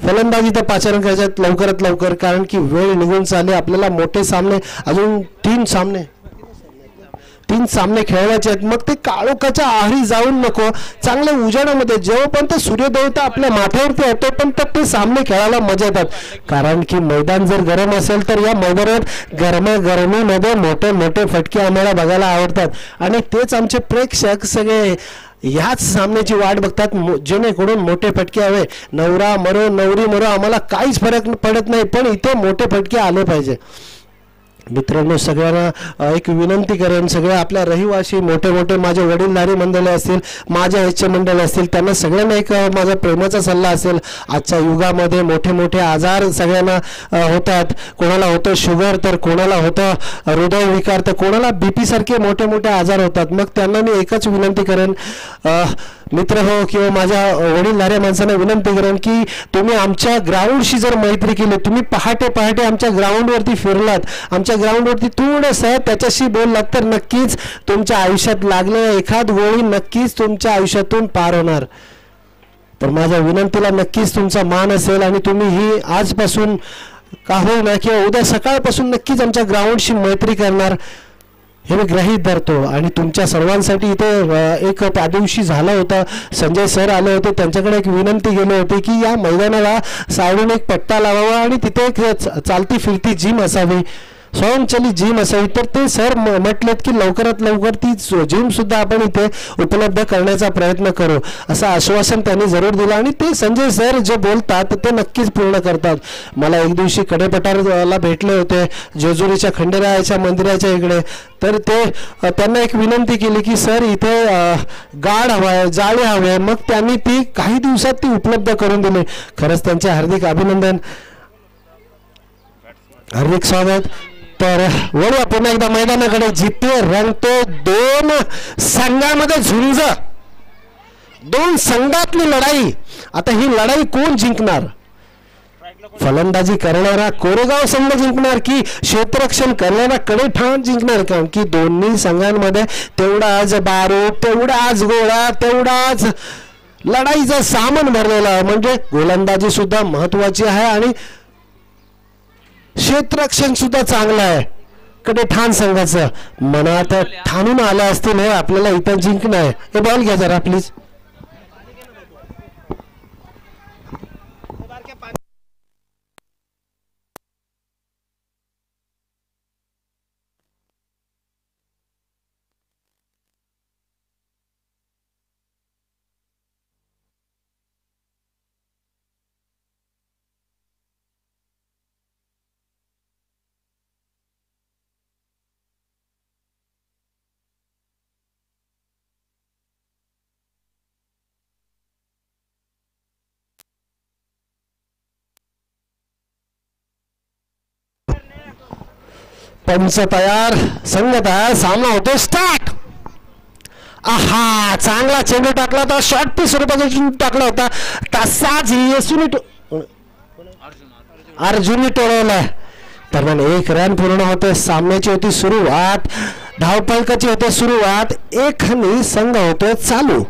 फलंदाज इथं पाचारण करायचे आहेत लवकरात लवकर, कारण की वेळ निघून चालली. आपल्याला मोठे सामने अजून 3 सामने खेळवायचे आहेत. मग ते काळोखाच्या आहारी जाऊन नको, चांगल्या उजाडामध्ये जेव्हापर्यंत सूर्यदेवता आपल्या माथ्यावरती येतो पण ते सामने खेळायला मजा येतात. कारण की मैदान जर गरम असेल तर या मैदानात गरमीमध्ये मोठे मोठे फटके आम्हाला बघायला आवडतात आणि तेच आमचे प्रेक्षक सगळे ह्याच सामन्याची वाट बघतात, जेणेकरून मोठे फटके हवे. नवरा मरो नवरी मरो आम्हाला काहीच फरक पडत नाही, पण इथे मोठे फटके आले पाहिजे. मित्रांनो, सगळ्यांना एक विनंती करेन, सगळ्या आपल्या रहिवासी मोठे मोठे माझे वडीलधारी मंडळी असतील, माझ्या ह्याचे मंडळ असतील, त्यांना सगळ्यांना एक माझा प्रेमाचा सल्ला असेल. आजच्या युगामध्ये मोठे मोठे आजार सगळ्यांना होतात. कोणाला होतं शुगर, तर कोणाला होतं हृदयविकार, तर कोणाला BP सारखे मोठे मोठे आजार होतात. मग त्यांना मी एकच विनंती करेन, मित्र हो किंवा माझ्या वडीलधाऱ्या माणसांना विनंती करेन की तुम्ही आमच्या ग्राउंडशी जर मैत्री केली, तुम्ही पहाटे पहाटे आमच्या ग्राउंडवरती फिरलात, आमच्या ग्राउंडवरती थोडंसं त्याच्याशी बोललात तर नक्कीच तुमच्या आयुष्यात लागलेला एखाद गोळी नक्कीच तुमच्या आयुष्यातून पार होणार. तर माझ्या विनंतीला नक्कीच तुमचा मान असेल आणि तुम्ही ही आजपासून का होईना किंवा उद्या सकाळपासून नक्कीच आमच्या ग्राउंडशी मैत्री करणार हे मी गृहीत धरतो. आणि तुमच्या सर्वांसाठी इथे एक त्या दिवशी झाला होता, संजय सर आले होते, त्यांच्याकडे एक विनंती केली होती की या मैदानाला साईडून एक पट्टा लावावा आणि तिथे एक चालती फिरती जिम असावी. स्वयंचलित जिम असावी, तर ते सर म्हटलेत की लवकरात लवकर ती जिम सुद्धा आपण इथे उपलब्ध करण्याचा प्रयत्न करू असं आश्वासन त्यांनी जरूर दिलं. आणि ते संजय सर जे बोलतात ते नक्कीच पूर्ण करतात. मला एक दिवशी कडेपठारला भेटले होते जेजुरीच्या खंडेरायाच्या मंदिराच्या इकडे, तर ते त्यांना एक विनंती केली की सर इथे गाड हवा आहे, जाळे हवे, मग त्यांनी ती काही दिवसात ती उपलब्ध करून दिली. खरंच त्यांचे हार्दिक अभिनंदन, हार्दिक स्वागत. तर वळूया पुन्हा एकदा मैदानाकडे. जिथे रंगतो दोन संघामध्ये झुंज, दोन संघातली लढाई. आता ही लढाई कोण जिंकणार? फलंदाजी करणारा कोरेगाव संघ जिंकणार की क्षेत्ररक्षण करणारा कडेठाण जिंकणार? कारण की दोन्ही संघांमध्ये तेवढाच बारूद, तेवढाच गोळा, तेवढाच लढाईचा सामान भरलेला आहे. म्हणजे गोलंदाजी सुद्धा महत्वाची आहे आणि क्षेत्ररक्षण सुद्धा चांगलं आहे. कडेठाण संघाचं मनात ठाणून आलं असतील हे आपल्याला इथं जिंकणं आहे. हे बॉल घ्या जरा प्लीज. पंच तयार, संघ तयार, सामना होतो स्टार्ट. आहा, चांगला चेंडू टाकला होता, शॉर्ट पीस स्वरूपाचा चेंडू टाकला होता. तसाच अर्जुनी टोळवलाय. दरम्यान एक रन पूर्ण होते. सामन्याची होती सुरुवात, धावपळकाची होते सुरुवात, एक संघ होतोय चालू.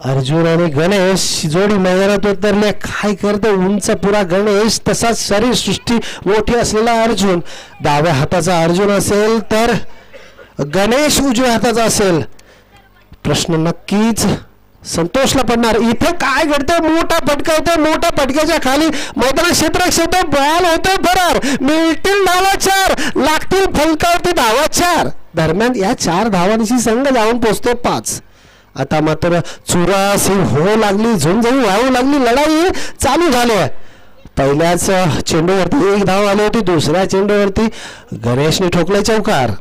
अर्जुन आणि गणेश जोडी मैदानात उतरले. काय करतो उंच पुरा गणेश, तसाच शरीर सृष्टी मोठी असलेला अर्जुन. डाव्या हाताचा अर्जुन असेल तर गणेश उजव्या हाताचा असेल. प्रश्न नक्कीच संतोषला पडणार. इथे काय घडतंय? मोठा फटका होतोय, मोठ्या फटक्याच्या खाली मैदान क्षेत्ररक्षण होतं, बॉल होतोय फरार. मिळतील धावा 4, लागतील फलकावरती धावा 4. दरम्यान या 4 धावांची संघ जाऊन पोहोचतो 5. आता मात्र चुरास होऊ लागली, झुंजून व्हावू लागली, लढाई चालू झाली आहे. पहिल्याच चेंडूवरती 1 धाव आली होती, दुसऱ्या चेंडूवरती गणेशने ठोकले चौकार.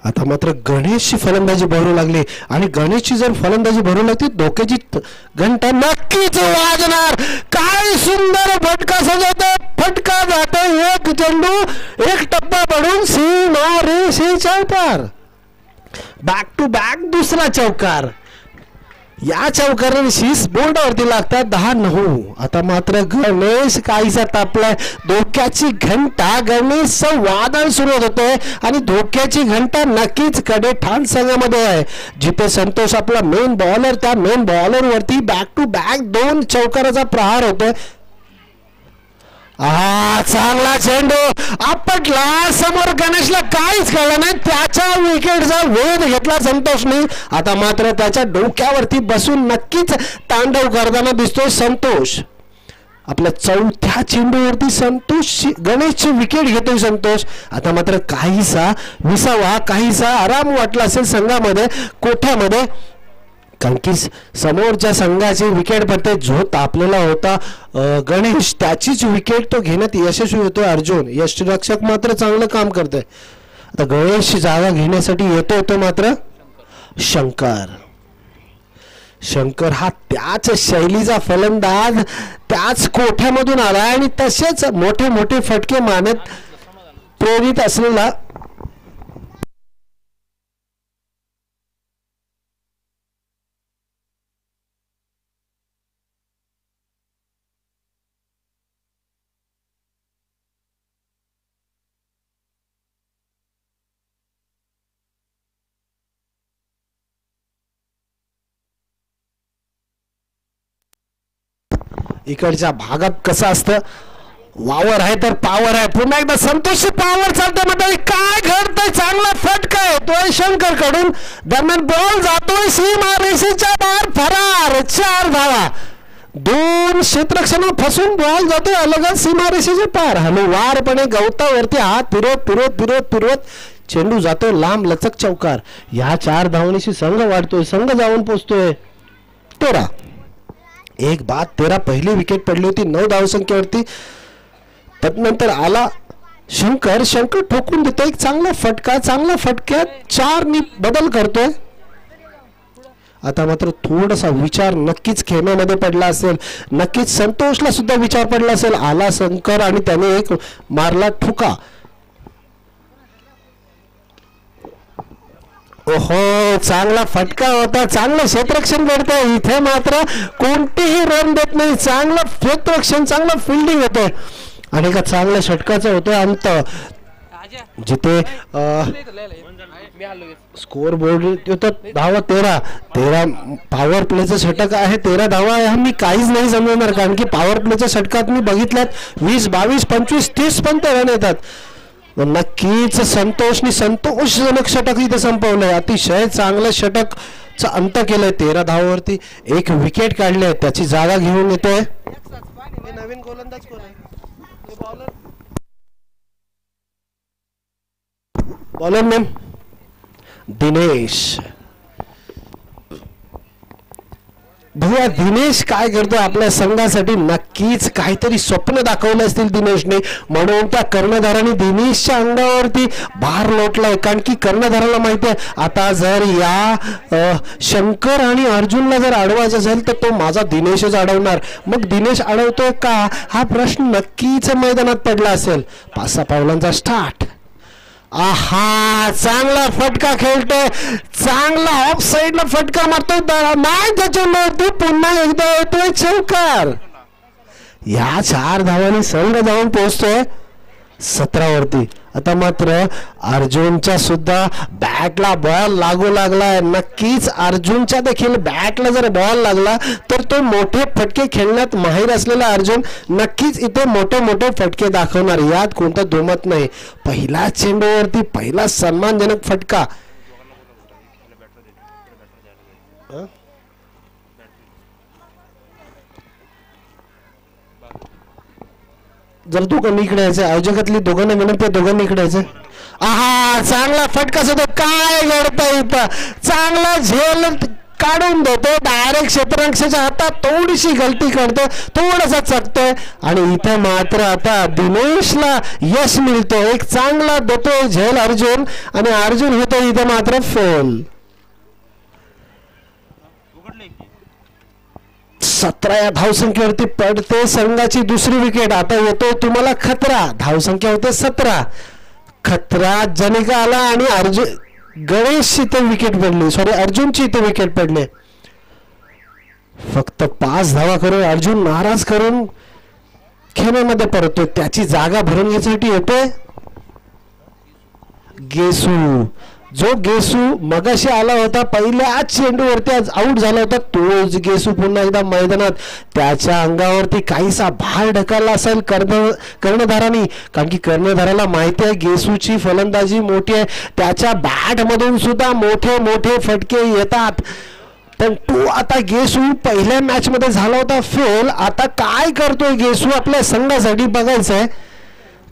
आता मात्र गणेशची फलंदाजी भरू लागली आणि गणेशची जर फलंदाजी भरू लागली धोक्याची घंटा नक्कीच वाजणार. काय सुंदर फटका सजवतो, फटका जातो. एक चेंडू, एक टप्पा पडून सीमारेषेच्या पार. बॅक टू बॅक दुसरा चौकार. या चौकाराने शीस बोर्डावरती लागतात 10-9. आता मात्र गणेश काहीसा तापलाय. धोक्याची घंटा, गणेशचं वादळ सुरू होतोय आणि धोक्याची घंटा नक्कीच कडेठाण संघामध्ये आहे. जिथे संतोष आपला मेन बॉलर, त्या मेन बॉलर वरती बॅक टू बॅक 2 चौकाराचा प्रहार होतोय. चांगला चेंडू आपटला. समोर गणेशला काहीच कळलं नाही. त्याच्या विकेटचा वेध घेतला संतोषने. आता मात्र त्याच्या डोक्यावरती बसून नक्कीच तांडव करताना दिसतोय संतोष. आपल्या 4थ्या चेंडूवरती संतोष गणेशची विकेट घेतोय संतोष. आता मात्र काहीसा विसावा, काहीसा आराम वाटला असेल संघामध्ये, कोठ्यामध्ये. कारण की समोरच्या संघाची विकेट पडते. जो तापलेला होता गणेश, त्याचीच विकेट तो घेण्यात यशस्वी होतोय अर्जुन. यष्टिरक्षक मात्र चांगलं काम करतोय. आता गणेश जागा घेण्यासाठी येतो मात्र शंकर. शंकर हा त्याच शैलीचा फलंदाज, त्याच कोठ्यामधून आला आणि तसेच मोठे मोठे फटके मारण्यात प्रेरित असलेला इकडच्या भागात कसं असतं, वावर आहे तर पावर आहे. पुन्हा एकदा संतोषची पावर चालते मंडळी. काय घडतंय, चांगला फटका येतोय शंकर कडून. दरम्यान बॉल जातोय सीमा रेषेच्या बाहेर, फरार. 4 धावा. 2 क्षेत्ररक्षण फसून बॉल जातोय अलगद सीमा रेषेच्या पार. हलवारपणे गवतावरती हात फिरवत चेंडू जातोय लांब लचक चौकार. या 4 धावणीशी संघ वाढतोय, संघ जाऊन पोचतोय 13. 1 बाद 13 पहिली विकेट पडली होती 9 धावसंख्येवरती. तदनंतर आला शंकर ठोकून देतो एक चांगला फटका. चांगल्या फटक्यात 4 नी बदल करतोय. आता मात्र थोडासा विचार नक्कीच खेळण्यामध्ये पडला असेल, नक्कीच संतोषला सुद्धा विचार पडला असेल. आला शंकर आणि त्याने एक मारला ठुका. ओहो, चांगला फटका होता, चांगलं क्षेत्ररक्षण करतोय. इथे मात्र कोणतीही रन देत नाही. चांगलं क्षेत्ररक्षण, चांगलं फिल्डिंग होतं आणि एका चांगल्या षटकाचं होतं अंत. जिथे स्कोर बोर्ड होतं धावा 13 पॉवर प्लेचं षटक आहे. 13 धावा आहे. मी काहीच नाही समजणार, कारण की पॉवर प्लेच्या षटकात मी बघितल्यात 20 22 25 30 पर्यंत रन येतात. नक्कीच संतोषजनक षटक इथे संपवलंय. अतिशय चांगलं षटकचा अंत केलंय. 13 धावावरती 1 विकेट काढले. त्याची जागा घेऊन येतोय नवीन गोलंदाज कोण आहे? Bowler name Dinesh. भैया दिनेश काय करतो आपल्या संघासाठी? नक्कीच काहीतरी स्वप्न दाखवलं असतील दिनेशने, म्हणून त्या कर्णधाराने दिनेशच्या अंगावरती भार लोटलाय. कारण की कर्णधाराला माहिती आहे आता जर या शंकर आणि अर्जुनला जर अडवायचं असेल तर तो माझा दिनेशच अडवणार. मग दिनेश अडवतोय का हा प्रश्न नक्कीच मैदानात पडला असेल. 5-6 पावलांचा स्टार्ट. आहा, चांगला फटका खेळतोय, चांगला ऑफ साइडला फटका मारतोय. नाही त्याच्यावरती पुन्हा एकदा येतोय चौकार. या 4 धावांनी संघ जाऊन पोहोचतोय 17 वरती. आता मात्र अर्जुनच्या सुद्धा बॅटला बॉल लागू लागलाय. नक्कीच अर्जुनच्या देखील बॅटला जर बॉल लागला तर तो मोठे फटके खेळण्यात माहीर असलेला अर्जुन नक्कीच इथे मोठे फटके दाखवणार, यात कोणता दुमत नाही. पहिला चेंडूवरती पहिला सन्मानजनक फटका. जर दोघांनी इकडे यायचं, आयोजकातली दोघांना विनंती आहे दोघांनी इकडे यायचं. आहा, चांगला फटका सुद्धा. काय घडतं इथं? चांगला झेल काढून देतो. डायरेक्ट क्षेत्ररक्षकाच्या हातात थोडीशी गलती करतो, थोडासा चकतोय आणि इथे मात्र आता दिनेशला यश मिळतो. एक चांगला देतो झेल अर्जुन आणि अर्जुन होतो इथे मात्र फेल. 17 या धावसंख्येवरती पडते संघाची दुसरी विकेट. आता येतो तुम्हाला खतरा. धावसंख्या होते 17. खतरा जनिका आला आणि गणेश इथे विकेट पडली, सॉरी अर्जुनची इथे विकेट पडली. फक्त 5 धावा करून अर्जुन नाराज करून खेळण्यामध्ये परततोय. त्याची जागा भरून घेण्यासाठी येतोय गेसू. जो गेसू मगाशी आला होता पहिल्या चेंडूवरती आज आउट झाला होता, तोच गेसू पुन्हा एकदा मैदानात. त्याच्या अंगावरती काहीसा भार ढकलला असेल कर्णधारांनी, कारण की कर्णधाराला माहिती आहे गेसूची फलंदाजी मोठी आहे. त्याच्या बॅट मधून सुद्धा मोठे फटके येतात. पण तो आता गेसू पहिल्या मॅच मध्ये झाला होता फेल. आता काय करतोय गेसू आपल्या संघासाठी बघायचंय,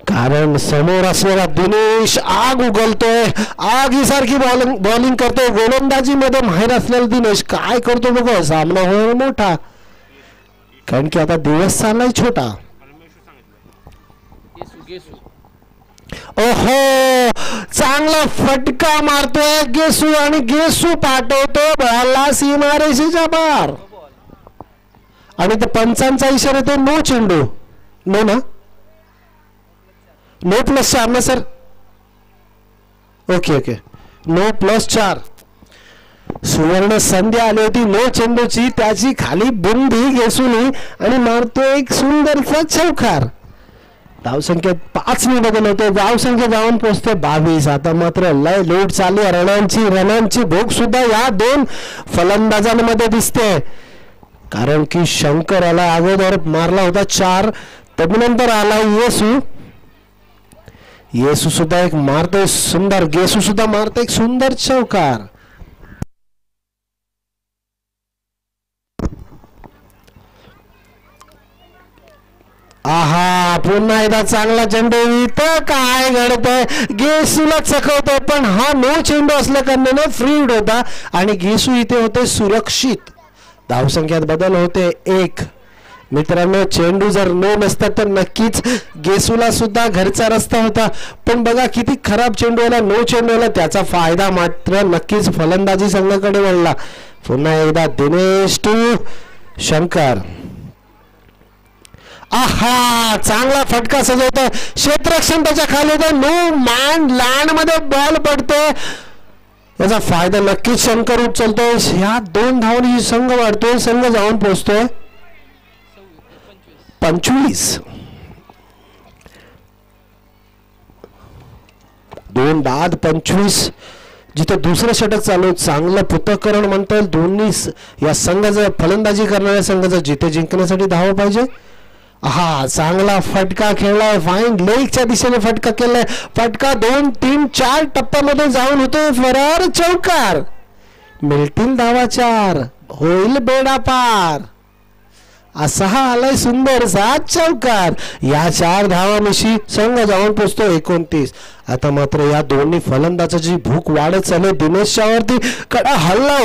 कारण समोर असलेला दिनेश आग उगलतोय. आगीसारखी बॉलिंग करतोय. गोलंदाजी मध्ये माहिर असलेला दिनेश काय करतो बघा. सामना होणार मोठा, कारण की आता दिवस चाललाय छोटा. ओहो, चांगला फटका मारतोय गेसू आणि गेसू पाठवतो बॉलला सीमारेषेच्या बाहेर. आणि त्या पंचांचा इशारा तो नो चेंडू. नो ना, नो +4 ना सर. Okay no +4. सुवर्ण संधी आली होती नो चेंडूची, त्याची खाली बुंदी गेसूनी आणि मारतो एक सुंदरसा चौकार. धावसंख्येत 5 ने बदल होते. धावसंख्या जाऊन पोहोचते 22. आता मात्र लय लोट चालू आहे. रनांची भूक सुद्धा या 2 फलंदाजांमध्ये दिसते, कारण की शंकराला अगोदर मारला होता 4, तदनंतर आला येसू. येसू सुद्धा एक मारतोय सुंदर, गेसू सुद्धा मारतोय एक सुंदर चौकार. आहा, पुन्हा एकदा चांगला चेंडू. इथं काय घडतंय, गेसूला चकवतोय, पण हा नो चेंडू असल्या कारणाने फ्री हिट होता आणि गेसू इथे होते सुरक्षित. धावसंख्यात बदल होते 1. मित्रांनो, चेंडू जर नो नसता तर नक्कीच गेसूला सुद्धा घरचा रस्ता होता. पण बघा किती खराब चेंडू आला, नो चेंडू आला, त्याचा फायदा मात्र नक्कीच फलंदाजी संघाकडे वळला. पुन्हा एकदा दिनेश टू शंकर. आहा, चांगला फटका सजवतोय, क्षेत्ररक्षण त्याच्या खाली होतं, नो मॅन लँड मध्ये बॉल पडतोय, याचा फायदा नक्कीच शंकर उचलतोय. ह्या 2 धावांनी संघ वाढतोय, संघ जाऊन पोहोचतोय 25. 2 बाद 25. जिथे दुसरं षटक चालू, चांगलं पृथक्करण म्हणता येईल. दोन्ही या संघाचं, फलंदाजी करणाऱ्या संघाचं जिथे जिंकण्यासाठी धाव पाहिजे. हा, चांगला फटका खेळलाय, फाईन लेगच्या दिशेने फटका केलाय. फटका 2, 3, 4 टप्प्यामध्ये जाऊन होतोय फरार. चौकार. मिळतील धावा 4, होईल बेडा पार. असा हा आलाय सुंदरसा चौकार. या 4 धावांशी संघ जाऊन पोचतो 29. आता मात्र या दोन्ही फलंदाजाची भूक वाढत चालली. दिनेशच्या वरती कडा हल्ला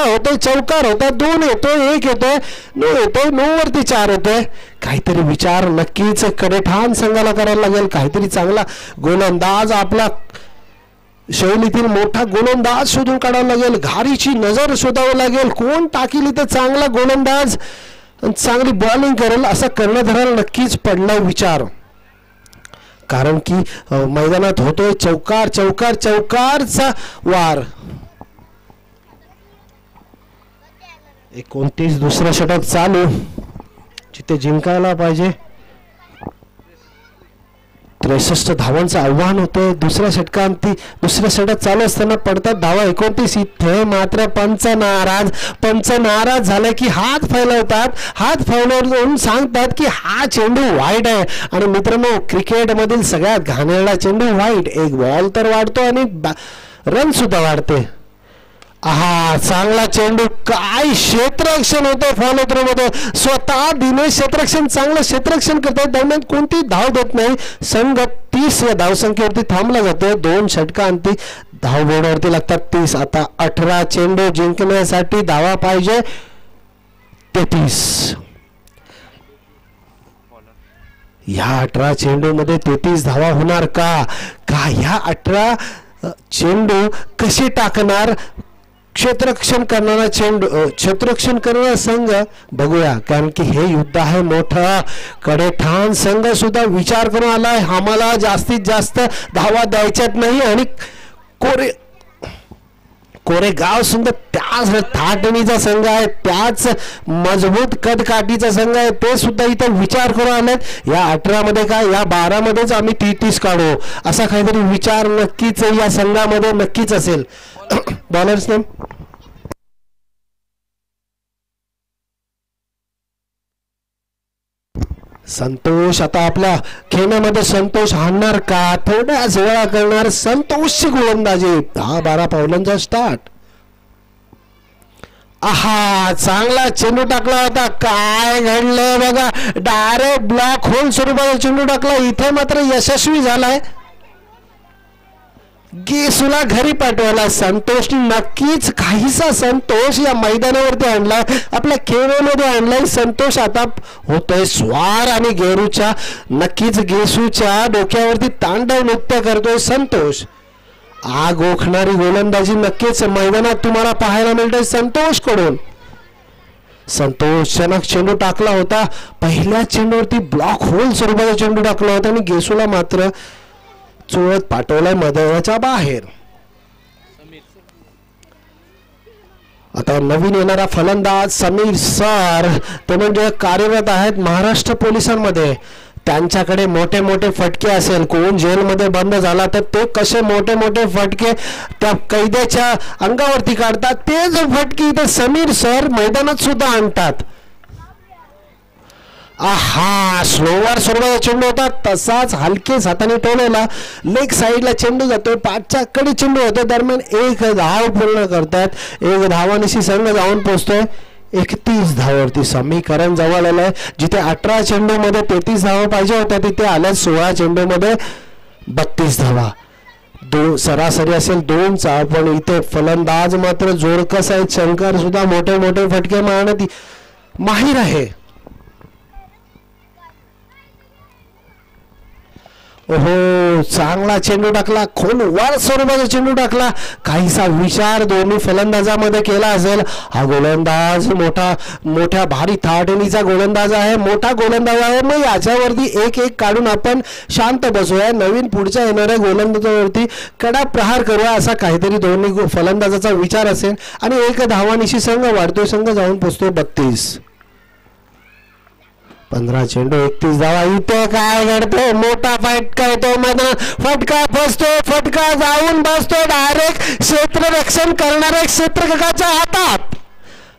होतोय, चौकार होता, 2 येतोय, 1 येतोय, नो येतोय, 9 वरती 4 येतोय. काहीतरी विचार नक्कीच कडेठाण संघाला करायला लागेल. काहीतरी चांगला गोलंदाज, आपला शैलीतील मोठा गोलंदाज शोधून काढावा लागेल. घारीची नजर शोधावं लागेल. कोण टाकील इथे चांगला गोलंदाज, चांगली बॉलिंग करेल, असा कर्णधाराला नक्कीच पडला विचार. कारण की मैदानात होतोय चौकार, चौकार, चौकारचा वार. 29. दुसरं षटक चालू, जिथे जिंकायला पाहिजे. 63 धावांचं आव्हान होतं दुसऱ्या षटकांती. दुसऱ्या षटक चालू असताना पडतात धावा 29. इथे मात्र पंच नाराज झाले की हात फैलवतात. हात फैलवून सांगतात की हा चेंडू वाईट आहे. आणि मित्रांनो, क्रिकेटमधील सगळ्यात घाणेरडा चेंडू वाईट. एक बॉल तर वाढतो आणि रन सुद्धा वाढते. आहा, चांगला चेंडू. काय क्षेत्ररक्षण होतं फॉलो थ्रो मध्ये. स्वतः दिनेश चांगलं क्षेत्ररक्षण करतात, दरम्यान कोणती धाव देत नाही. संघ 30 या धावसंख्येवरती थांबला जातो. 2 षटकांती धाव बोर्डावरती लागतात 30. आता 18 चेंडू जिंकण्यासाठी धावा पाहिजे 33. या 18 चेंडू मध्ये 33 धावा होणार का? या 18 चेंडू कसे टाकणार क्षेत्ररक्षण करणारा क्षेत्ररक्षण करणारा संघ? बघूया, कारण की हे युद्ध आहे मोठं. कडेठाण संघ सुद्धा विचार करून आलाय, आम्हाला जास्तीत जास्त धावा द्यायच्यात नाही. आणि कोरेगाव सुद्धा त्याच थाटणीचा संघ आहे, त्याच मजबूत कदकाठीचा संघ आहे. ते सुद्धा इथं विचार करून आलेत, या 18 मध्ये काय, या 12 मध्येच आम्ही 30 काढू, असा काहीतरी विचार नक्कीच या संघामध्ये नक्कीच असेल. Bowlers name Santosh. आता आपल्या खेळण्यामध्ये संतोष हाणणार का? थोड्याच वेळा करणार संतोषची गोलंदाजी. 10-12 पावलांचा स्टार्ट. आहा, चांगला चेंडू टाकला होता. काय घडलं बघा, डायरेक्ट ब्लॉक होल स्वरूपाचा चेंडू टाकला. इथे मात्र यशस्वी झालाय. गेसूला घरी पाठवायला संतोषने नक्कीच काहीसा संतोष या मैदानावरती आणला, आपल्या खेळामध्ये आणलाय. संतोष आता होतोय स्वार आणि गेरूच्या, नक्कीच गेसूच्या डोक्यावरती तांडव नृत्य करतोय संतोष. आग ओखणारी गोलंदाजी नक्कीच मैदानात तुम्हाला पाहायला मिळते संतोष कडून. संतोष जनक चेंडू टाकला होता, पहिल्या चेंडूवरती ब्लॉक होल स्वरूपाचा चेंडू टाकला होता आणि गेसूला मात्र चोळत पाठवलाय मैदानाच्या बाहेर. आता नवीन येणारा फलंदाज समीर सर, ते म्हणजे कार्यरत आहेत महाराष्ट्र पोलिसांमध्ये. त्यांच्याकडे मोठे मोठे फटके असेल, कोण जेलमध्ये बंद झाला तर ते कसे मोठे मोठे फटके त्या कैद्याच्या अंगावरती काढतात, ते जो फटके इथे समीर सर मैदानात सुद्धा आणतात. आहा स्लोवर स्वरूपाचा चेंडू होता, तसाच हलकेच हाताने टोलवला. लेग साईडला चेंडू जातोय, पाठच्या कडे चेंडू होतो. दरम्यान एक धाव पूर्ण करतात. एक धावानिशी संघ जाऊन पोहोचतोय 31 धावावरती. समीकरण जवळ आलंय. जिथे 18 चेंडू मध्ये 33 धावा पाहिजे होत्या तिथे आल्या 16 चेंडू मध्ये 32 धावा. सरासरी असेल 2चा. पण इथे फलंदाज मात्र जोरकस आहेत. शंकर सुद्धा मोठे मोठे फटके मारण्यात माहीर आहे. ओहो चांगला चेंडू टाकला, खोलवर स्वरूपाचा चेंडू टाकला. काहीसा विचार दोन्ही फलंदाजामध्ये केला असेल. हा गोलंदाज मोठ्या भारी थाटणीचा गोलंदाज आहे, मोठा गोलंदाज आहे. मग याच्यावरती एक काढून आपण शांत बसूया. नवीन पुढच्या येणाऱ्या गोलंदाजावरती कडा प्रहार करूया असा काहीतरी दोन्ही फलंदाजाचा विचार असेल. आणि एक धावानिशी संघ वाढतोय. संघ जाऊन पोचतोय 32. 15 चेंडू 31 धावा. इथे काय घडतंय? मोठा फटका येतो मैदानात. फटका फसतो, फटका जाऊन बसतो डायरेक्ट क्षेत्ररक्षण करणाऱ्या क्षेत्ररक्षकाच्या हातात.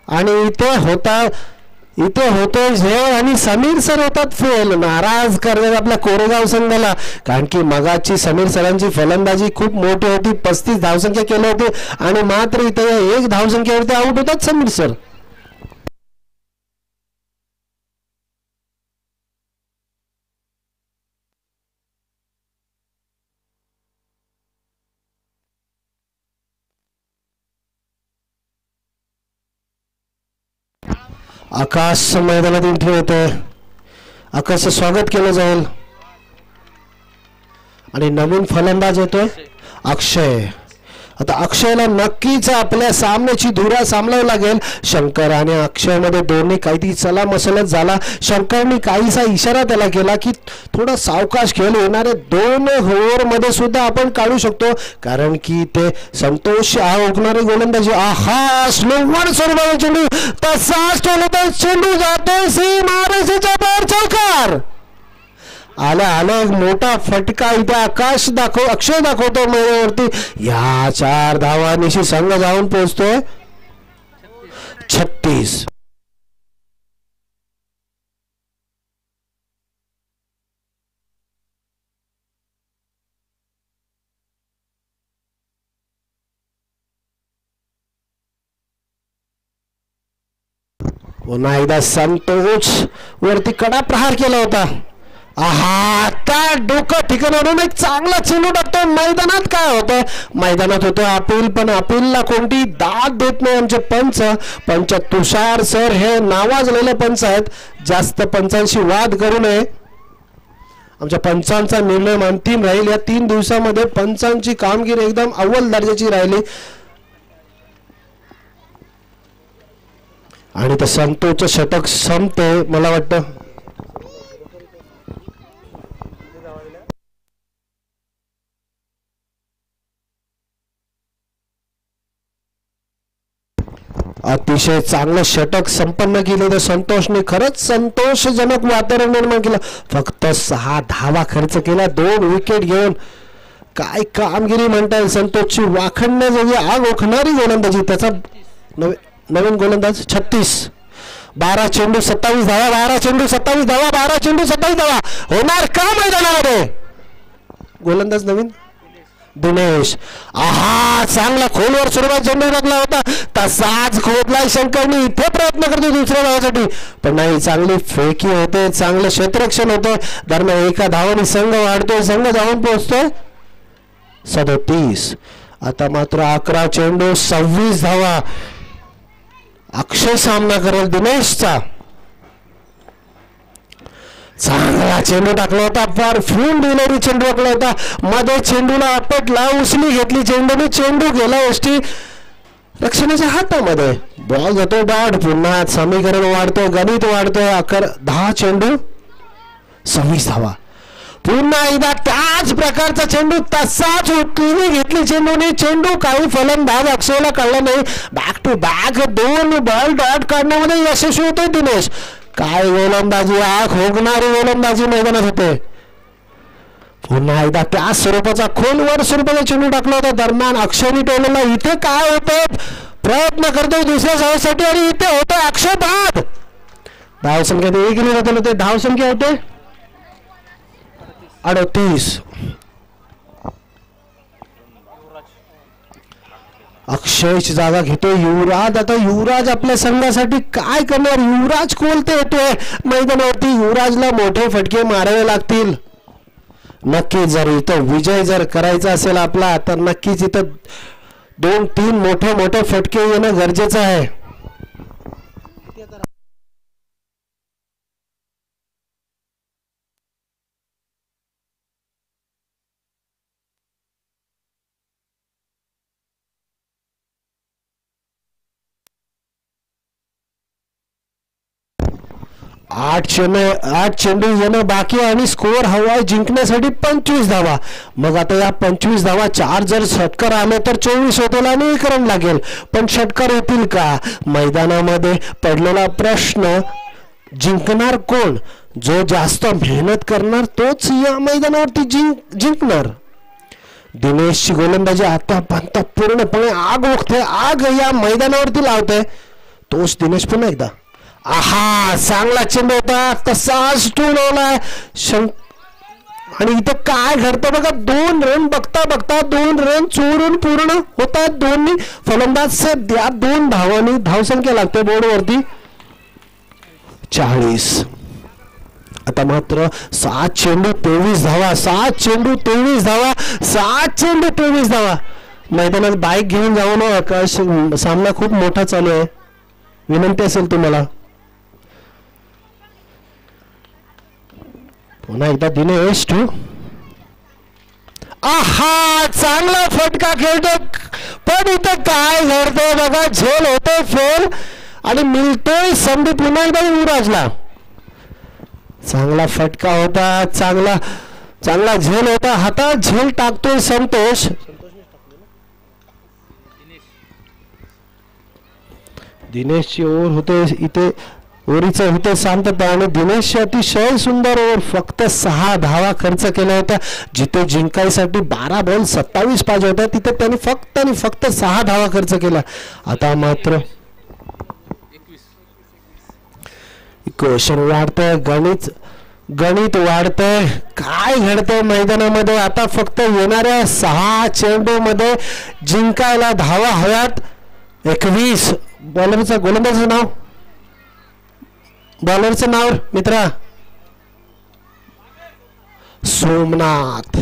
आणि इथे होतोय झेल आणि समीर सर होतात फेल. नाराज करतात आपल्या कोरेगाव संघाला. कारण की मगाची समीर सरांची फलंदाजी खूप मोठी होती. 35 धावसंख्या केली होती आणि मात्र इथे 1 धावसंख्येवरती आउट होतात समीर सर. आकाश मैदानात एंट्री होते. आकाशचं स्वागत केलं जाईल आणि नवीन फलंदाज येतोय अक्षय. आता अक्षयला नक्कीच आपल्या सामन्याची धुरा सांभाळावी लागेल. शंकर आणि अक्षय मध्ये दोन्ही काहीतरी चला मसलत झाला. शंकरने काहीसा इशारा त्याला केला की थोडा सावकाश खेळ. येणारे 2 ओव्हर मध्ये सुद्धा आपण काढू शकतो. कारण की ते संतोष ओळखणारे गोलंदाजी. आहा स्लोवर स्वरूपाचा चेंडू, तसाच चेंडू जातोय सीमारेषेच्या बाहेर. चौकार आला एक मोठा फटका. इथे अक्षय दाखवतो मैदानावरती. या 4 धावांनिशी संघ जाऊन पोहोचतोय 36. पुन्हा एकदा संतोष वरती कडा प्रहार केला होता. आहा त्या डोकं ठिकाणावरून एक चांगला चेंडू टाकतोय. मैदानात काय होतंय? मैदानात होतं अपील. पण अपीलला कोणती दाद देत नाही आमचे पंच तुषार सर हे नावाजलेले पंच आहेत. जास्त पंचांशी वाद करू नये. आमच्या पंचांचा निर्णय अंतिम राहील. या 3 दिवसामध्ये पंचांची कामगिरी एकदम अव्वल दर्जाची राहिली. आणि ते संतोषचं शतक संपते मला वाटतं. अतिशय चांगलं षटक संपन्न केले तर संतोषने. खरंच संतोषजनक वातावरण निर्माण केलं. फक्त 6 धावा खर्च केला 2 विकेट घेऊन. काय कामगिरी म्हणताय संतोषची. वाखणण्याजोगी आग ओखणारी गोलंदाजी. त्याचा नवीन गोलंदाज 36. 12 चेंडू 27 धावा. 12 चेंडू 27 धावा. 12 चेंडू 27 धावा. होणार का मैदानामध्ये? गोलंदाज नवीन दिनेश. आहा चांगला खोलवर स्वरूपात चेंडू टाकला होता. तसाच खोदलाय शंकरने. इथे प्रयत्न करतो दुसऱ्या धावासाठी पण नाही. चांगली फेकी होते, चांगलं क्षेत्ररक्षण होतं. दरम्यान 1 धावाने संघ वाढतोय. संघ जाऊन पोहोचतोय 37. आता मात्र 11 चेंडू 26 धावा. अक्षय सामना करेल दिनेशचा. चांगला चेंडू टाकला होता. परफ्यूम डिलिव्हरी चेंडू टाकला होता. मध्ये चेंडूला आपटला, उचली घेतली चेंडूने. चेंडू गेला यष्टी रक्षणाच्या हातामध्ये. बॉल जातो डॉट. पुन्हा समीकरण वाढतो, गणित वाढतोय. 10 चेंडू 26 धावा. पुन्हा एकदा त्याच प्रकारचा चेंडू तसाच उचलून घेतली चेंडूने. चेंडू काही फलंदाज अक्षयला कळला नाही. Back to back 2 ball dot काढण्यामध्ये यशस्वी होते दिनेश. काय गोलंदाजी, आग होगणारी गोलंदाजी मैदानात होते. पुन्हा एकदा त्या स्वरूपाचा खोलवर स्वरूपाचा चेंडू टाकला होता. दरम्यान अक्षयने टोलला. इथे काय होतं? प्रयत्न करतोय दुसऱ्या धावासाठी आणि इथे होतोय अक्षय बाद. धावसंख्या 1 होते, धावसंख्या होते 38. अक्षयची जागा घेतोय युवराज. आता युवराज आपल्या संघासाठी काय करणार? युवराज कोलते येतोय मैदानावरती. युवराजला मोठे फटके मारावे लागतील. नक्की जर इथं विजय जर करायचा असेल आपला, तर नक्कीच इथं 2-3 मोठे फटके येणं गरजेचं आहे. आठ चेंडू येणं बाकी आहे आणि स्कोअर हवाय जिंकण्यासाठी 25 धावा. मग आता या 25 धावा 4 जर षटकार आले तर 24 होतील आणि 1 रन लागेल. पण षटकार होतील का? मैदानामध्ये पडलेला प्रश्न, जिंकणार कोण? जो जास्त मेहनत करणार तोच या मैदानावरती जिंकणार. दिनेशची गोलंदाजी आतापर्यंत पूर्णपणे आग ओढते, आग या मैदानावरती लावते. तोच दिनेश पुन्हा एकदा. आहा, चांगला चेंडू होता, तसाच टूलाय. आणि इथं काय घडतं बघा, 2 रन बघता 2 रन चोरून पूर्ण होतात. दोन्ही फलंदाज से 2 धावांनी धावसंख्या लागते बोर्डवरती 40. आता मात्र 7 चेंडू 23 धावा, 7 चेंडू 23 धावा, 7 चेंडू 23 धावा. मैदानात बाईक घेऊन जाऊ नका, सामना खूप मोठा चालू आहे. विनंती असेल तुम्हाला. पुन्हा एकदा दिनेश टू. आहा, चांगला फटका खेळतो, पण इथं काय घडतंय बघा, झेल होते फेल आणि मिळतोय संधी पुन्हा एकदा युवराजला. चांगला फटका होता, चांगला झेल होता, हातात झेल टाकतोय संतोष. दिनेशची ओव्हर होते इथे, ओरीचं होतं शांतता आणि दिनेश अतिशय सुंदर ओव्हर. फक्त 6 धावा खर्च केल्या होत्या. जिथे जिंकायसाठी 12 बॉल 27 पाहिजे होत्या, तिथे त्यांनी फक्त 6 धावा खर्च केल्या. आता मात्र क्वेश्चन वाढतंय, गणित वाढतंय. काय घडतंय मैदानामध्ये? आता फक्त येणाऱ्या 6 चेंडू मध्ये जिंकायला धावा हव्यात 21. बॉलरचं गोलंदाजाचं नाव, बॉलरचं नाव मित्रा सोमनाथ.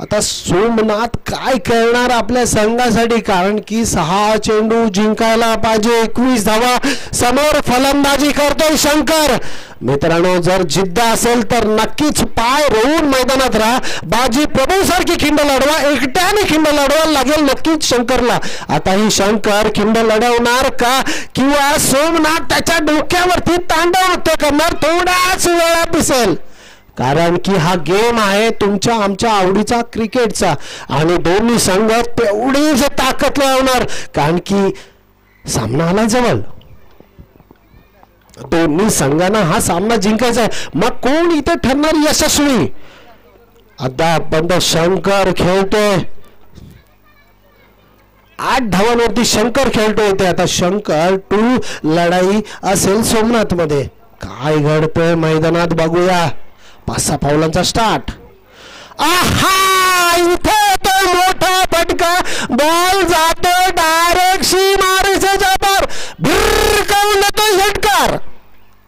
आता सोमनाथ काय करणार आपल्या संघासाठी? कारण की 6 चेंडू जिंकायला पाहिजे, 21 धावा. समोर फलंदाजी करतोय शंकर. मित्रांनो, जर जिद्द असेल तर नक्कीच पाय रोवून मैदानात राहा. बाजी प्रभू सारखी खिंड लढवा, एकट्याने खिंड लढवायला लागेल नक्कीच शंकरला. आता ही शंकर खिंड लढवणार का, किंवा सोमनाथ त्याच्या डोक्यावरती तांडव नृत्य करणार? थोड्याच वेळात दिसेल. कारण की हा गेम आहे तुमच्या आमच्या आवडीचा क्रिकेटचा, आणि दोन्ही संघ तेवढीच ताकद लावणार. कारण की सामना आला जवळ, दोन्ही संघांना हा सामना जिंकायचा आहे. मग कोण इथे ठरणार यशस्वी? आता बंद शंकर खेळतोय, 8 धावांवरती शंकर खेळतोय. ते आता शंकर 2 लढाई असेल सोमनाथ मध्ये. काय घडतंय मैदानात बघूया. 5-6 पावलांचा स्टार्ट. आहा, इथे तो मोठा फटका, बॉल जातो डायरेक्ट सीमारेषेच्या पार, भिरकावून येतो षटकार.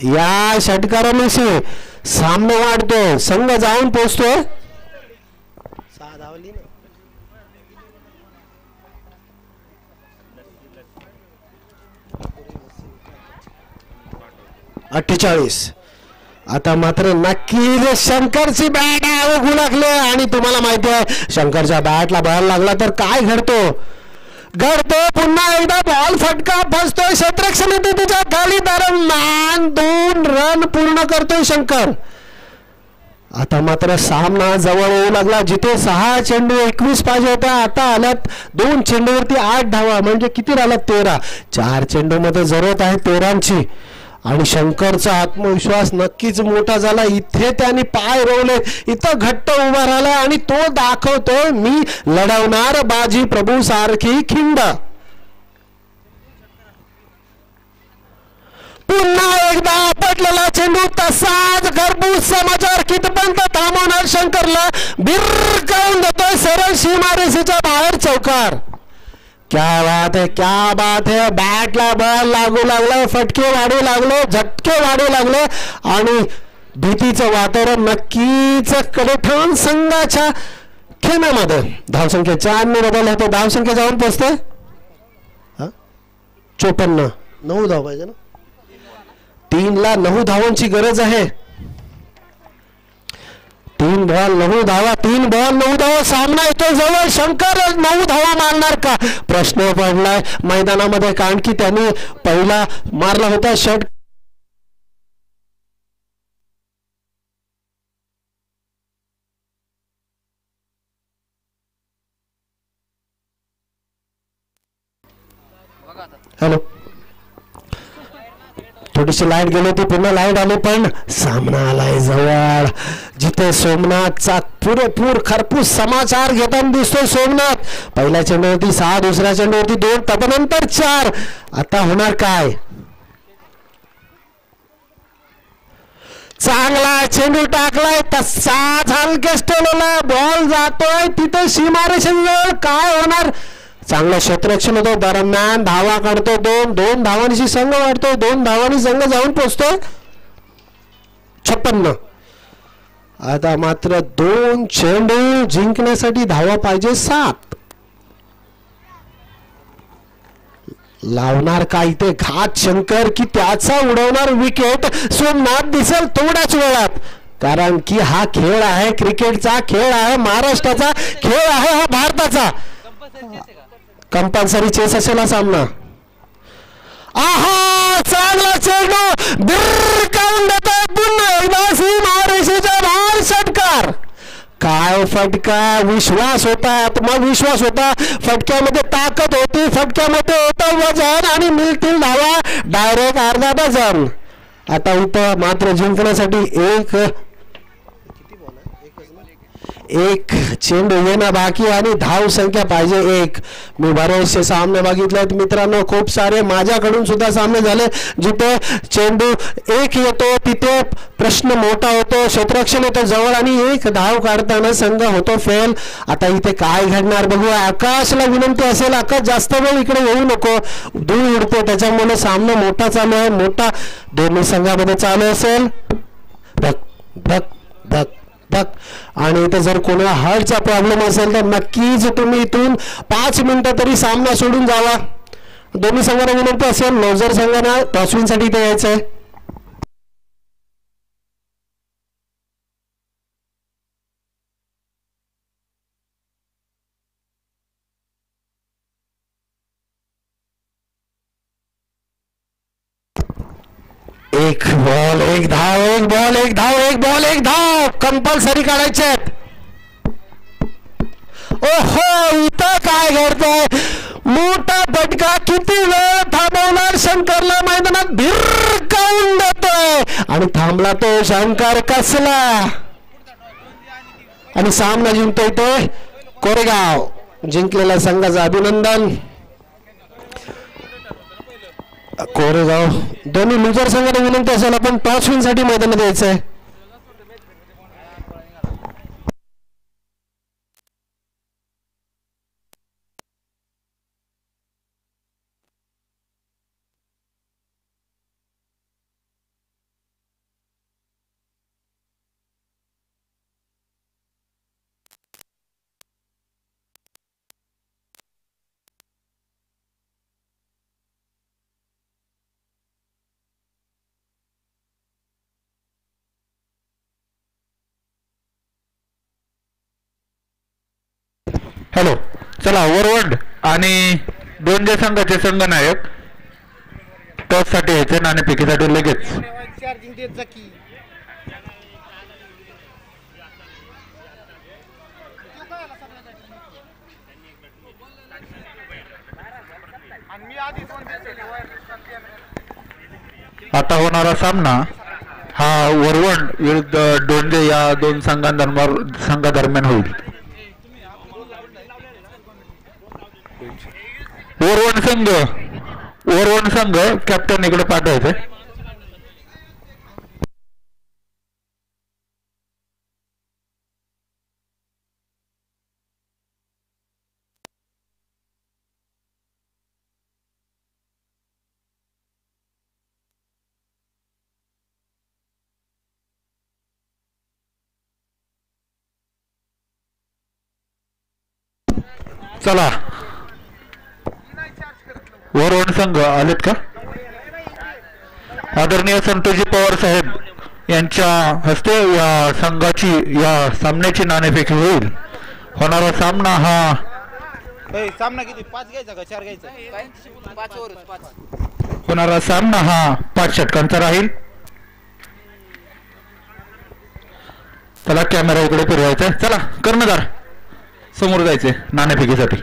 या षटकाराने सामना वाढतो, संघ जाऊन पोहोचतोय 48. आता मात्र नक्कीच शंकरची बॅट उगू लागले, आणि तुम्हाला माहिती आहे शंकरच्या बॅटला बॉल लागला तर काय घडतो. पुन्हा एकदा बॉल फटका फसतोय, क्षेत्ररक्षण येते त्याच्या खाली दरम्यान 2 रन पूर्ण करतोय शंकर. आता मात्र सामना जवळ येऊ लागला. जिथे 6 चेंडू 21 पाहिजे होत्या, आता आल्यात 2 चेंडूवरती 8 धावा, म्हणजे किती राहिल्यात 13. 4 चेंडू मध्ये जरूरत आहे 13ची. आणि शंकरचा आत्मविश्वास नक्कीच मोठा झाला. इथे त्यांनी पाय रोवले, इथं घट्ट उभा राहिला आणि तो दाखवतोय मी लढवणार बाजी प्रभू सारखी खिंड. पुन्हा एकदा आपटलेला चेंडू तसाच घरभूत समाचार कितपर्यंत थांबवणार शंकरला बिरकावून देतोय सरळ सीमारेषेच्या बाहेर चौकार. क्या बात है, क्या बात है. बॅटला बॉल लागू लागला, फटके वाढू लागले, झटके वाढू लागले आणि भीतीचं वातावरण नक्कीच कडेठाण संघाच्या खेळामध्ये. धावसंख्या 4 ने बदल होतो. धावसंख्या जाऊन पोचते 54. 9 धाव पाहिजे ना. 3 ला 9 धावांची गरज आहे. 3 बॉल 9 धावा, 3 बॉल 9 धावा. सामना येतो जवळ. शंकर 9 धावा मारणार का प्रश्न पडलाय मैदानामध्ये, कारण की त्यांनी पहिला मारला होता षट. हॅलो, थोडीशी लाईट गेली होती, पुन्हा लाईट आली, पण सामना आलाय जवळ. जिथे सोमनाथचा पुरेपूर खरपूस समाचार घेताना दिसतोय सोमनाथ. पहिल्या चेंडूवरती 6, दुसऱ्या चेंडूवरती 2, तदनंतर 4. आता होणार काय. चांगला चेंडू टाकलाय, तसाच हलकेच ठेवलेला बॉल जातोय तिथे सीमारेषेजवळ. काय होणार. चांगलं क्षेत्ररक्षण होतं. दरम्यान धावा काढतो 2 धावांची संघ वाढतोय. 2 धावांनी संघ जाऊन पोचतोय 56. आता मात्र 2 चेंडू जिंकण्यासाठी धावा पाहिजे 7. लावणार का इथे घात शंकर की त्याचा उडवणार विकेट. सोमनाथ दिसेल थोड्याच वेळात, कारण की हा खेळ आहे, क्रिकेटचा खेळ आहे, महाराष्ट्राचा खेळ आहे, हा भारताचा. कंपल्सरी चेस असेल हा सामना. आहा, चांगला चेंडू बिरकावून देतोय पुन्हा एकदा सीमारेषेच्या बाहेर षटकार. काय फटका. विश्वास होता, आत्मविश्वास होता, फटक्यामध्ये ताकद होती, फटक्यामध्ये होतं वजन आणि मिळतील धावा डायरेक्ट अर्धा डझन. आता इथं मात्र जिंकण्यासाठी एक चेंडू येणं बाकी आणि धाव संख्या पाहिजे 1. मी बरेचसे सामने बघितलेत मित्रांनो, खूप सारे माझ्याकडून सुद्धा सामने झाले जिथे चेंडू 1 येतो तिथे प्रश्न मोठा होतो, क्षेत्ररक्षण येतो जवळ आणि 1 धाव काढताना संघ होतो फेल. आता इथे काय घडणार बघूया. आकाशला विनंती असेल, आकाश जास्त वेळ इकडे येऊ नको, दूर उडतो, त्याच्यामुळे सामना मोठा चालू आहे, मोठा दोन्ही संघामध्ये चालू असेल. धक धक धक धक. आणि इथे जर कोणाला हार्टचा प्रॉब्लेम असेल तर नक्कीच तुम्ही इथून 5 मिनिटं तरी सामना सोडून जावा. दोन्ही संघांना विनंती असेल, नवजर संघांना टॉसविनसाठी इथे यायचंय. एक बॉल 1 धाव, 1 बॉल 1 धाव, 1 बॉल 1 धाव कंपल्सरी काढायचे. ओहो, इथं काय घडतंय. मोठा फटका. किती वेळ थांबवणार शंकरला. मैदानात भिरकावून देतोय आणि थांबला तो शंकर कसला. आणि सामना जिंकतोय तो कोरेगाव. जिंकलेल्या संघाचं अभिनंदन. कोरेगाव दोन्ही लुजर संघाला विनंती असेल आपण टॉस विन साठी मैदानात यायचंय. हॅलो, चला वरवंड आणि 2 जे संघाचे संघनायक टॉस साठी यायचे, नाणेफेकीसाठी लगेच. आता होणारा सामना हा वरवंड विरुद्ध डोंजे या 2 संघादरम्यान होईल. वरवंड संघ कॅप्टन इकडे पाठवायचे. चला वरवण संघ आलेत का? आदरणीय संतोषजी पवार साहेब यांच्या हस्ते या संघाची या सामन्याची नाणेफेकी होईल. होणारा सामना हा सामना किती 5 घ्यायचा का 4 घ्यायचा? 5 होणारा सामना हा 5 षटकांचा राहील. चला कॅमेरा इकडे फिरवायचा. चला कर्णधार समोर जायचे नाणेफेकीसाठी.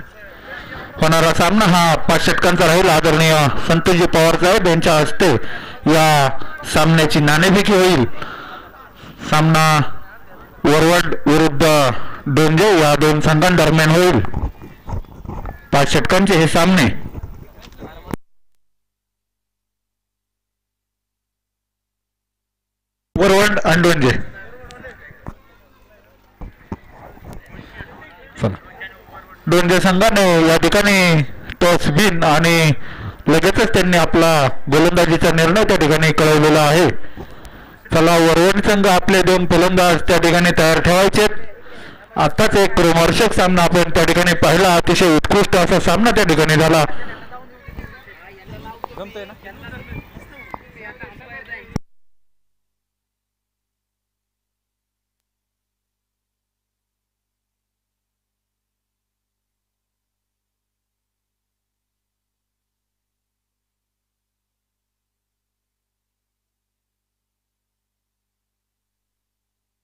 होणारा सामना हा 5 षटकांचा राहील. आदरणीय संतोषजी पवार साहेब यांच्या हस्ते या सामन्याची नाणेफेकी होईल. सामना वरवड विरुद्ध डोंजे या दोन संघांदरम्यान होईल. 5 षटकांचे हे सामने. वरवड आणि डोंजे. डोंजे संघाने या ठिकाणी टॉस बिन आणि लगेचच त्यांनी आपला गोलंदाजीचा निर्णय त्या ठिकाणी कळवलेला आहे. चला वरवड संघ आपले 2 फलंदाज त्या ठिकाणी तयार ठेवायचे. आताच एक रोमहर्षक सामना आपण त्या ठिकाणी पाहिला. अतिशय उत्कृष्ट असा सामना त्या ठिकाणी झाला. जमतंय ना?